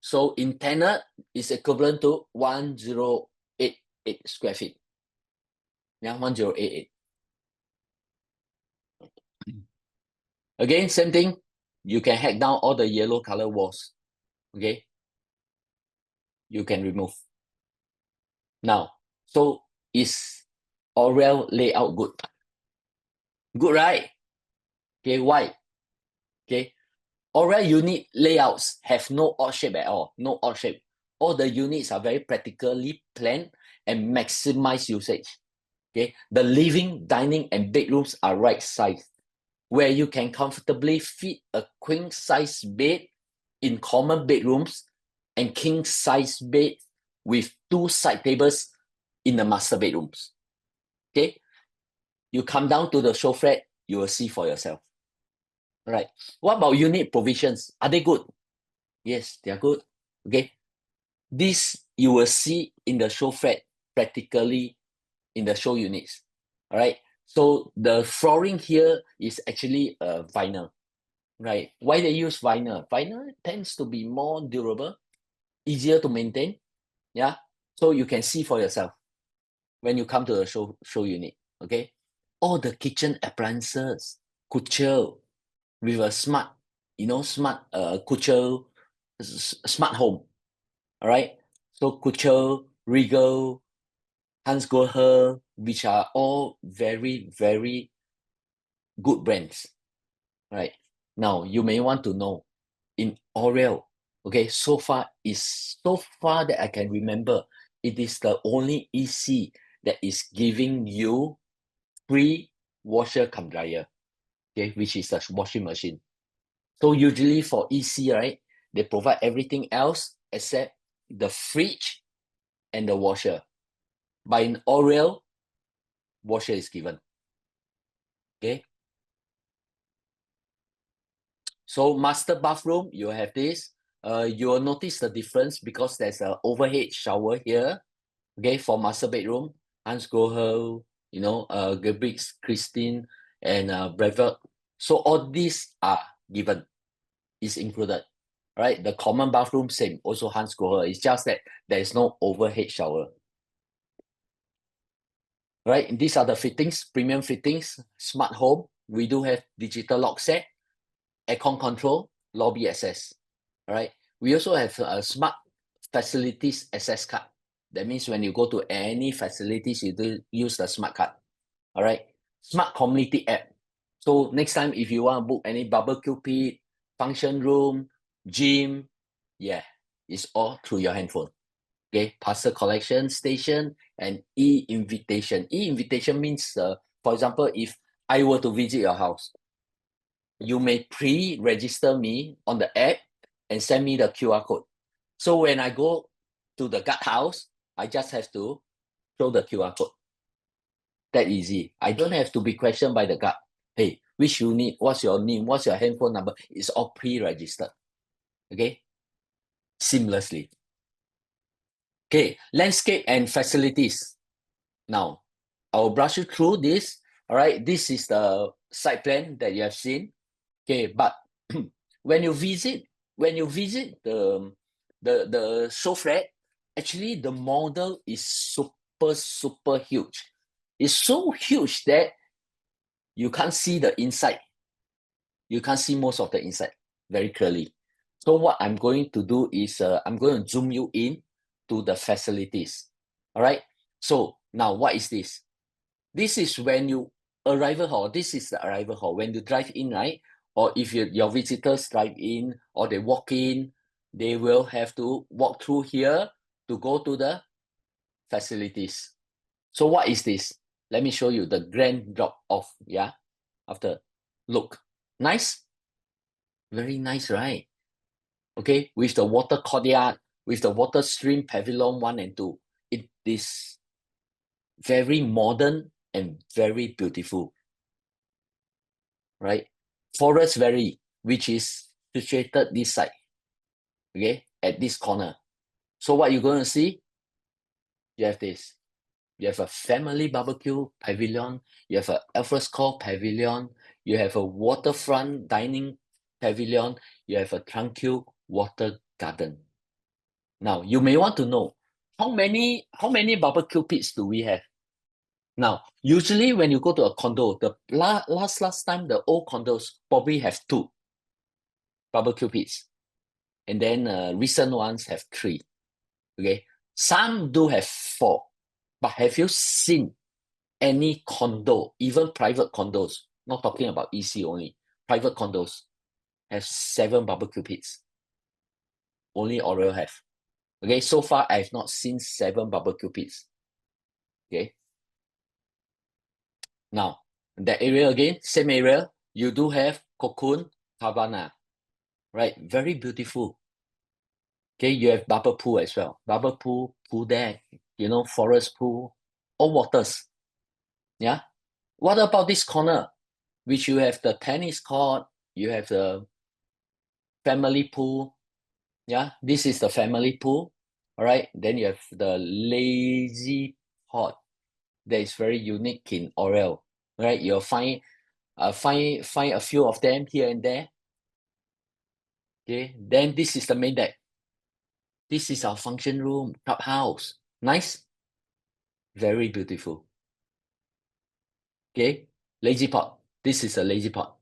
So in tenant is equivalent to 1088 square feet. Yeah, 1088. Again, same thing. You can hack down all the yellow color walls. Okay. You can remove. Now, so is Aurelle layout good? Good, right? Okay, why? Okay. Aurelle unit layouts have no odd shape at all. No odd shape. All the units are very practically planned and maximize usage. Okay. The living, dining, and bedrooms are right size, where you can comfortably fit a queen size bed in common bedrooms and king size bed with 2 side tables in the master bedrooms. Okay, you come down to the show flat, you will see for yourself. All right, what about unit provisions? Are they good? Yes, they are good. Okay, this you will see in the show flat practically in the show units. All right, so the flooring here is actually vinyl. Right. Why they use vinyl? Vinyl tends to be more durable, easier to maintain. Yeah. So you can see for yourself when you come to the show unit. Okay. All the kitchen appliances, Kuchel, with a smart, smart Kuchel, smart home. All right. So Kuchel, Regal, Hans Goher, which are all very, very good brands. Right. Now you may want to know in Aurelle, okay, so far that I can remember, it is the only EC that is giving you free washer cum dryer, okay, which is a washing machine. So usually for EC, right, they provide everything else except the fridge and the washer. But in Aurelle, washer is given. Okay. So master bathroom, you have this. You will notice the difference because there's an overhead shower here. Okay, for master bedroom, Hans Gohel, Gabrix, Christine, and Brevet. So all these are given, is included. Right, the common bathroom same, also Hans Gohel. It's just that there is no overhead shower. Right, these are the fittings, premium fittings, smart home. We do have digital lock set, aircon control, lobby access. All right, we also have a smart facilities access card. That means when you go to any facilities, you do use the smart card. All right, smart community app. So next time, if you want to book any barbecue pit, function room, gym, yeah, it's all through your handphone. Okay, parcel collection station and e-invitation. E-invitation means, for example, if I were to visit your house, you may pre-register me on the app and send me the QR code. So when I go to the guard house, I just have to show the QR code. That easy. I don't have to be questioned by the guard. Hey, which unit? What's your name? What's your handphone number? It's all pre-registered. Okay? Seamlessly. Okay, landscape and facilities. Now, I'll brush you through this. All right, this is the site plan that you have seen. Okay, but when you visit the show flat, actually the model is super huge. It's so huge that you can't see the inside. You can't see most of the inside very clearly. So what I'm going to do is I'm going to zoom you in to the facilities. All right. So now what is this? This is when you arrival hall. This is the arrival hall. When you drive in, right? or if your visitors drive in or they walk in, they will have to walk through here to go to the facilities. So what is this? Let me show you the grand drop off. Yeah, after look, nice, very nice, right? Okay, with the water courtyard, with the water stream pavilion 1 and 2, it is very modern and very beautiful, right? Forest Valley, which is situated this side, okay, at this corner. So what you're going to see, you have this. You have a family barbecue pavilion, you have an alfresco pavilion, you have a waterfront dining pavilion, you have a tranquil water garden. Now, you may want to know, how many barbecue pits do we have? Now, usually when you go to a condo, the last time, the old condos probably have 2 barbecue pits. And then recent ones have 3. Okay, some do have 4. But have you seen any condo, even private condos, not talking about EC only, private condos have 7 barbecue pits? Only Aurelle have. Okay, so far I have not seen 7 barbecue pits. Okay. Now, that area again, same area, you do have Cocoon Cabana, right? Very beautiful. Okay, you have bubble pool as well. Bubble pool deck, forest pool, all waters. Yeah. What about this corner, which you have the tennis court, you have the family pool. Yeah, this is the family pool. All right. Then you have the lazy pot that is very unique in Aurelle. Right. You'll find a few of them here and there. Okay. Then this is the main deck. This is our function room, clubhouse. Nice. Very beautiful. Okay. Lazy pot. This is a lazy pot.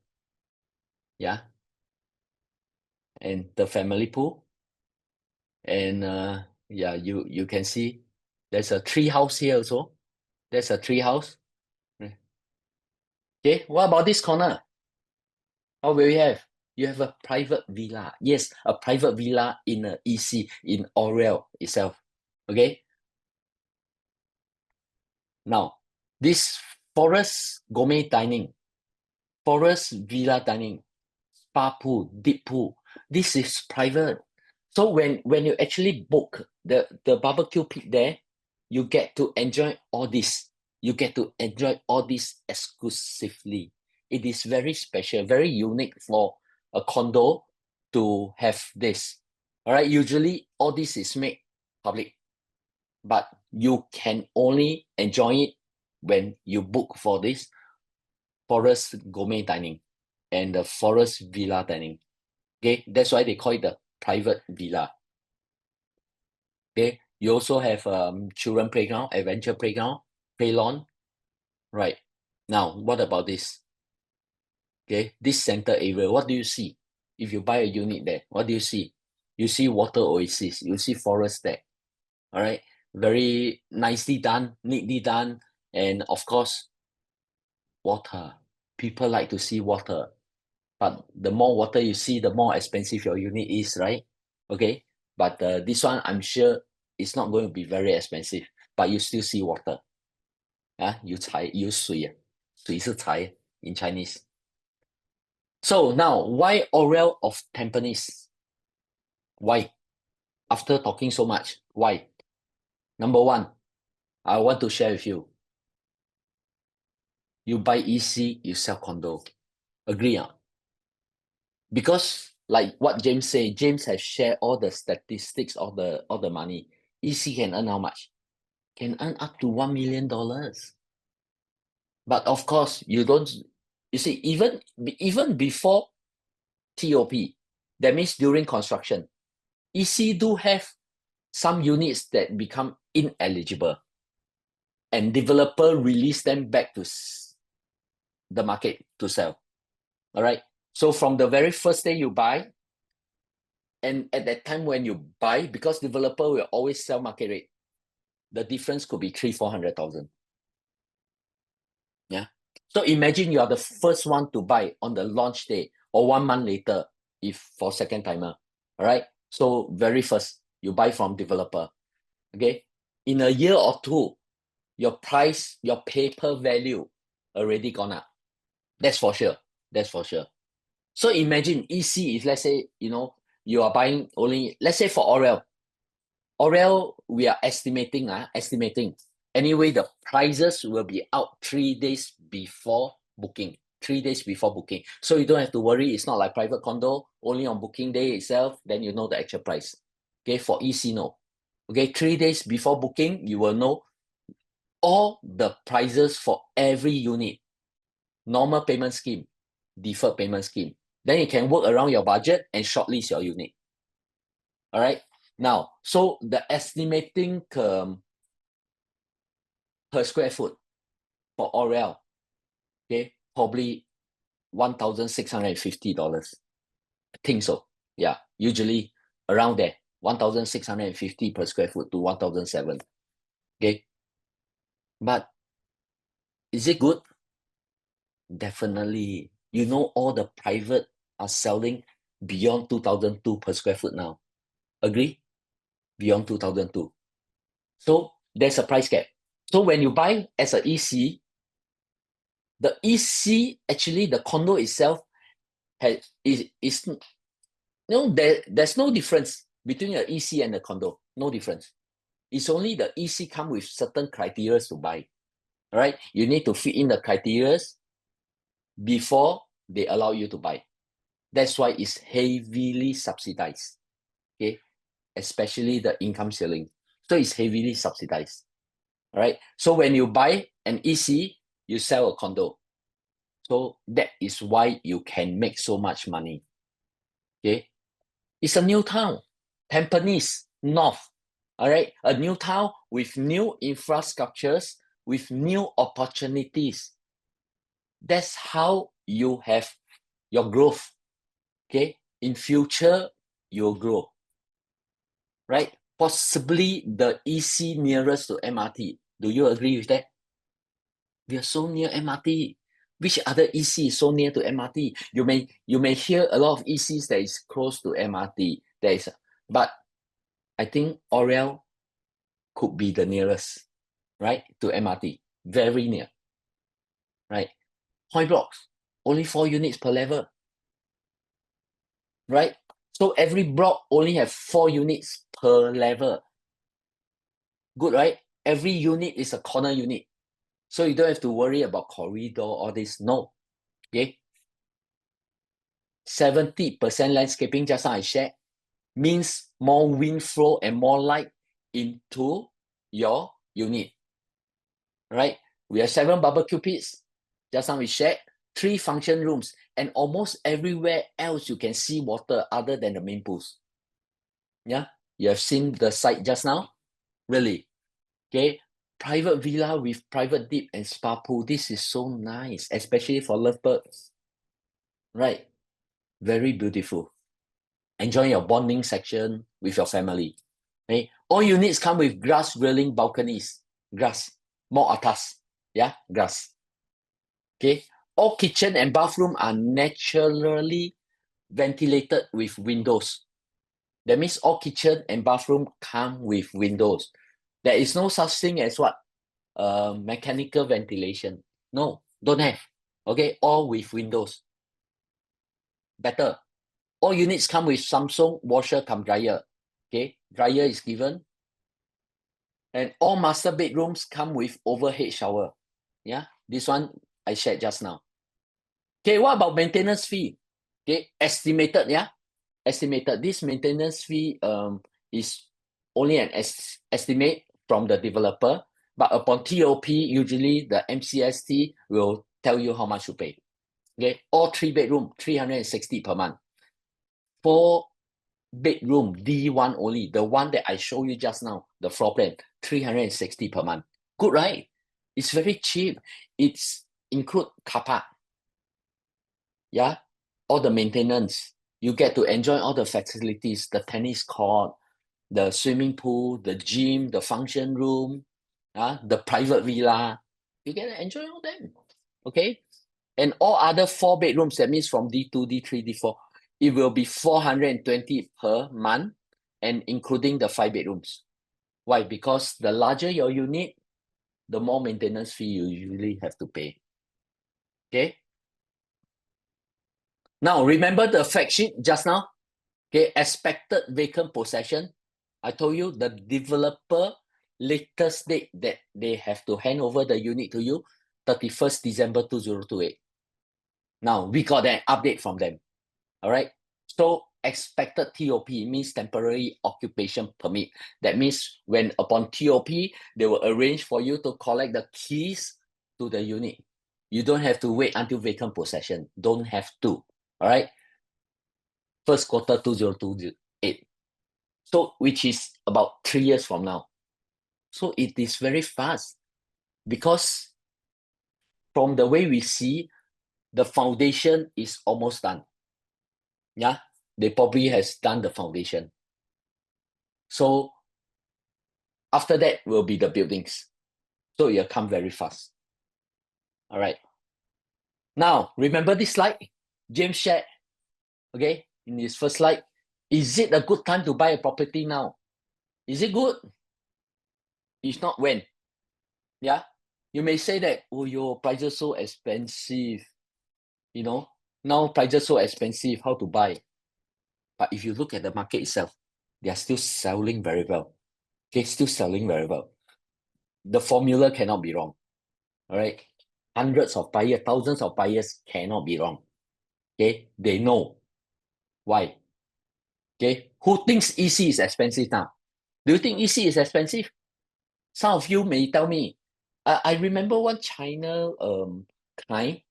Yeah. And the family pool. And yeah, you can see there's a tree house here also. There's a tree house. Okay, what about this corner? What will you have? You have a private villa. Yes, a private villa in a EC in Aurelle itself. Okay. Now, this forest gourmet dining, forest villa dining, spa pool, deep pool. This is private. So when you actually book the barbecue pit there, you get to enjoy all this. You get to enjoy all this exclusively. It is very special, very unique for a condo to have this. All right. Usually all this is made public, but you can only enjoy it when you book for this forest gourmet dining and the forest villa dining. Okay, that's why they call it the private villa. Okay, you also have children playground, adventure playground, play lawn. Right. Now, what about this? Okay, this center area, what do you see? If you buy a unit there, what do you see? You see water oasis, you see forest there. All right, very nicely done, neatly done, and of course, water. People like to see water. But the more water you see, the more expensive your unit is, right? Okay. But this one, I'm sure it's not going to be very expensive, but you still see water. You 水 是财 in Chinese. So now, why Aurelle of Tampines? Why? After talking so much, why? Number 1, I want to share with you. You buy EC, you sell condo. Agree? Because like what James said, James has shared all the statistics of the money. EC can earn how much? Can earn up to $1 million. But of course, you see, even before TOP, that means during construction, EC do have some units that become ineligible and developer release them back to the market to sell. All right. So from the very first day you buy, and at that time when you buy, because developer will always sell market rate, the difference could be 300,000-400,000. Yeah. So imagine you are the first one to buy on the launch day or 1 month later if for second timer. All right. So very first, you buy from developer. Okay. In a year or two, your price, your paper value already gone up. That's for sure. That's for sure. So imagine EC if let's say, you are buying only, let's say for Aurelle. Aurelle, we are estimating. Anyway, the prices will be out 3 days before booking. 3 days before booking. So you don't have to worry. It's not like private condo, only on booking day itself, then you know the actual price. Okay, for EC, no. Okay, 3 days before booking, you will know all the prices for every unit. Normal payment scheme, deferred payment scheme. Then you can work around your budget and shortlist your unit. All right. Now, so the estimating per square foot for Aurelle, okay, probably $1,650. I think so. Yeah, usually around there, 1,650 per square foot to 1,007. Okay. But is it good? Definitely. You know, all the private are selling beyond 2,002 per square foot now. Agree? Beyond 2,002. So there's a price gap. So when you buy as an EC, the EC, actually the condo itself there's no difference between an EC and a condo. No difference. It's only the EC come with certain criteria to buy. All right? You need to fit in the criteria before they allow you to buy. That's why it's heavily subsidized. Okay? Especially the income ceiling. So it's heavily subsidized. All right? So when you buy an EC, you sell a condo. So that is why you can make so much money. Okay? It's a new town. Tampines North. All right? A new town with new infrastructures, with new opportunities. That's how you have your growth. Okay? In future, you'll grow. Right? Possibly the EC nearest to MRT. Do you agree with that? We are so near MRT. Which other EC is so near to MRT? You may hear a lot of ECs that is close to MRT. But I think Aurelle could be the nearest, right, to MRT. Very near. Right? Point blocks, only 4 units per level. Right? So every block only have 4 units per level. Good, right? Every unit is a corner unit. So you don't have to worry about corridor, all this. No. Okay? 70% landscaping, just now I shared, means more wind flow and more light into your unit. Right? We have 7 barbecue pits, just now we shared, 3 function rooms, and almost everywhere else you can see water other than the main pools. Yeah? You have seen the site just now? Really? Okay? Private villa with private deep and spa pool. This is so nice, especially for lovebirds. Right? Very beautiful. Enjoy your bonding section with your family. Okay? All units come with grass railing balconies. Grass. More atas. Yeah? Grass. Okay? All kitchen and bathroom are naturally ventilated with windows. That means all kitchen and bathroom come with windows. There is no such thing as what? Mechanical ventilation. No, don't have. Okay, all with windows. Better. All units come with Samsung washer cum dryer. Okay, dryer is given. And all master bedrooms come with overhead shower. Yeah, this one I shared just now. Okay, what about maintenance fee? Okay, estimated, yeah? Estimated. This maintenance fee is only an estimate from the developer, but upon TOP, usually the MCST will tell you how much to pay. Okay, all 3 bedroom, 360 per month. 4 bedroom, D1 only, the one that I showed you just now, the floor plan, 360 per month. Good, right? It's very cheap. It's include car park. Yeah, all the maintenance. You get to enjoy all the facilities, the tennis court, the swimming pool, the gym, the function room, the private villa. You get to enjoy all them. Okay? And all other 4 bedrooms, that means from D2, D3, D4, it will be 420 per month, and including the 5 bedrooms. Why? Because the larger your unit, the more maintenance fee you usually have to pay. Okay? Now, remember the fact sheet just now? Okay, expected vacant possession. I told you the developer latest date that they have to hand over the unit to you, 31st December 2028. Now, we got an update from them. All right? So, expected TOP means temporary occupation permit. That means when upon TOP, they will arrange for you to collect the keys to the unit. You don't have to wait until vacant possession. Don't have to. All right? First quarter 2028. So, which is about 3 years from now. So, it is very fast because from the way we see, the foundation is almost done. Yeah, they probably has done the foundation. So, after that will be the buildings. So, it'll come very fast. All right. Now, remember this slide? James shared, okay, in his first slide. Is it a good time to buy a property now? Is it good? If not, when? Yeah. You may say that, oh, your prices so expensive. You know, now prices so expensive, how to buy? But if you look at the market itself, they are still selling very well. Okay, still selling very well. The formula cannot be wrong. All right. Hundreds of buyers, thousands of buyers cannot be wrong. Okay, they know. Why? Okay, who thinks EC is expensive now? Do you think EC is expensive? Some of you may tell me. I remember one China client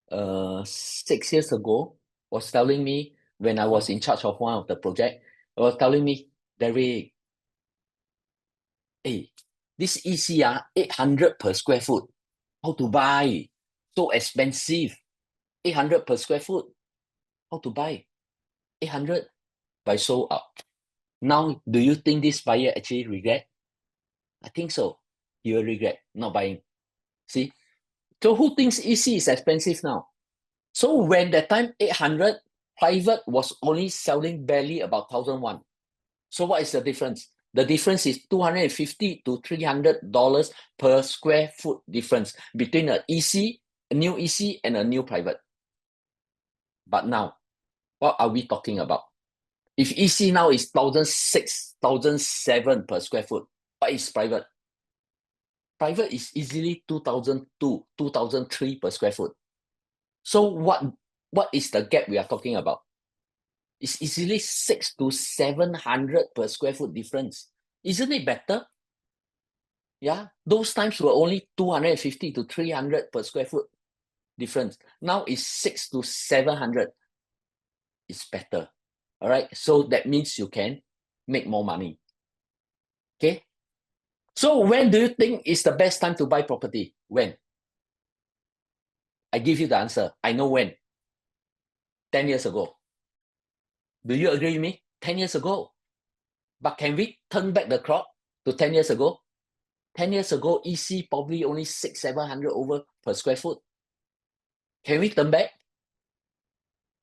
6 years ago was telling me when I was in charge of one of the project, was telling me, Derek, hey, this EC 800 per square foot. How to buy? So expensive. 800 per square foot. How to buy? 800 by sold out. Now, do you think this buyer actually regret? I think so. He will regret not buying. See? So who thinks EC is expensive now? So when that time 800, private was only selling barely about 1,001. So what is the difference? The difference is $250 to $300 per square foot difference between a EC, a new EC, and a new private. But now, what are we talking about? If EC now is 1,006, 1,007 per square foot, what is private? Private is easily 2,002, 2,003 per square foot. So what is the gap we are talking about? It's easily 600 to 700 per square foot difference. Isn't it better? Yeah, those times were only 250 to 300 per square foot difference. Now it's 600 to 700. It's better. All right, so that means you can make more money. Okay, so when do you think is the best time to buy property? When? I give you the answer. I know when. 10 years ago. Do you agree with me? 10 years ago. But can we turn back the clock to 10 years ago? 10 years ago, EC probably only 600, 700 over per square foot. Can we turn back?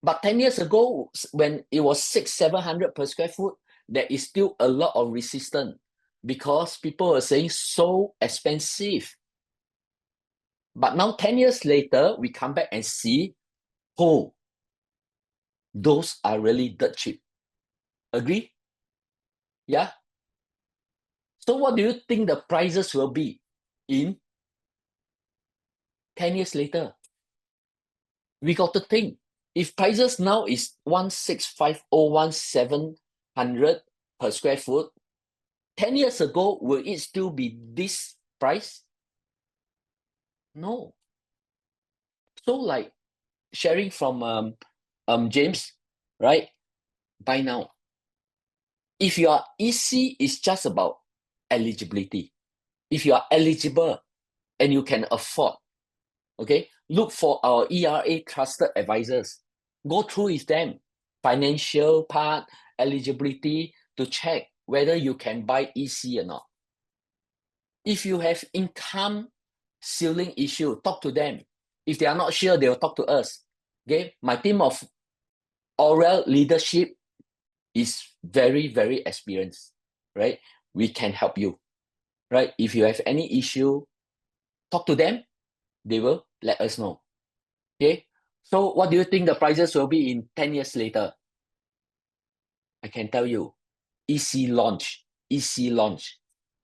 But 10 years ago, when it was 600, 700 per square foot, there is still a lot of resistance because people are saying so expensive. But now 10 years later, we come back and see, oh, those are really dirt cheap. Agree? Yeah? So what do you think the prices will be in 10 years later? We got to think. If prices now is 1,650, 1,700 per square foot, 10 years ago, will it still be this price? No. So like sharing from James, right? Buy now. If your EC is just about eligibility, if you are eligible and you can afford, okay, look for our ERA trusted advisors. Go through with them, financial part, eligibility, to check whether you can buy EC or not. If you have income ceiling issue, talk to them. If they are not sure, they will talk to us. Okay, my team of Aurelle leadership is very, very experienced, right? We can help you, right? If you have any issue, talk to them. They will let us know. Okay, so what do you think the prices will be in 10 years later? I can tell you, EC launch.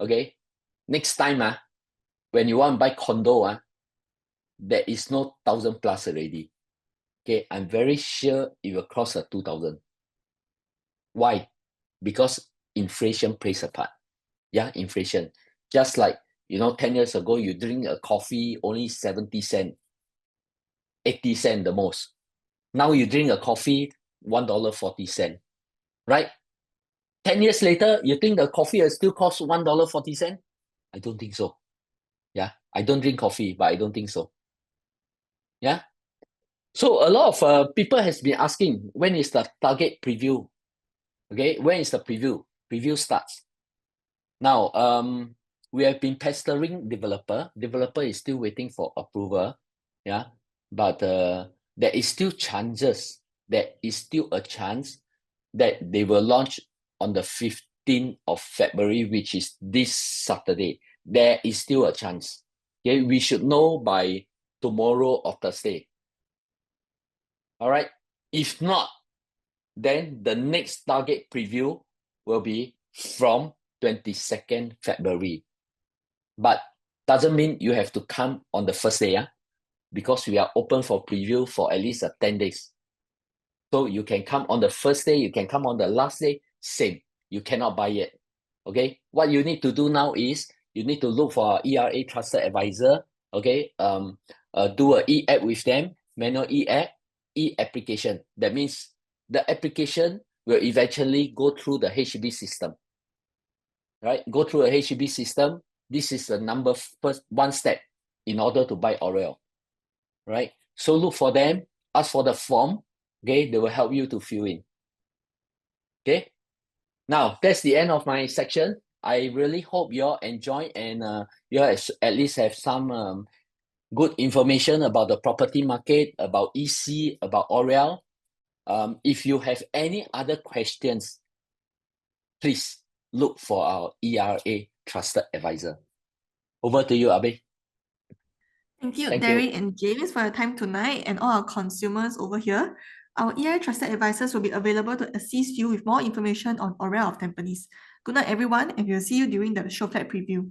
Okay, next time, when you want to buy condo, there is no 1,000 plus already. Okay, I'm very sure it will cross a 2,000. Why? Because inflation plays a part. Yeah, inflation. Just like, 10 years ago, you drink a coffee only 70 cents, 80 cents the most. Now you drink a coffee, $1.40, right? 10 years later, you think the coffee will still cost $1.40? I don't think so. Yeah, I don't drink coffee, but I don't think so. Yeah. So a lot of people has been asking, when is the target preview? Okay, when is the preview? Preview starts. Now, we have been pestering developer. Developer is still waiting for approval. Yeah, but there is still chances. There is still a chance that they will launch on the 15th of February, which is this Saturday. There is still a chance. Okay, we should know by tomorrow or Thursday. All right. If not, then the next target preview will be from 22nd February. But doesn't mean you have to come on the first day, because we are open for preview for at least 10 days. So you can come on the first day, you can come on the last day, same. You cannot buy it. Okay, what you need to do now is you need to look for an ERA trusted advisor. Okay, do an e-app with them, manual e-app, e-application. That means the application will eventually go through the HDB system. Right, go through a HDB system. This is the first one step in order to buy Aurelle. Right, so look for them, ask for the form. Okay, they will help you to fill in. Okay, now that's the end of my section. I really hope you all enjoy and you all at least have some good information about the property market, about EC, about Aurelle. If you have any other questions, please look for our ERA trusted advisor. Over to you, Abe. Thank you, Thank Derek and James, for your time tonight, and all our consumers over here. Our ERA trusted advisors will be available to assist you with more information on Aurelle of Tampines. Good night, everyone, and we'll see you during the show flat preview.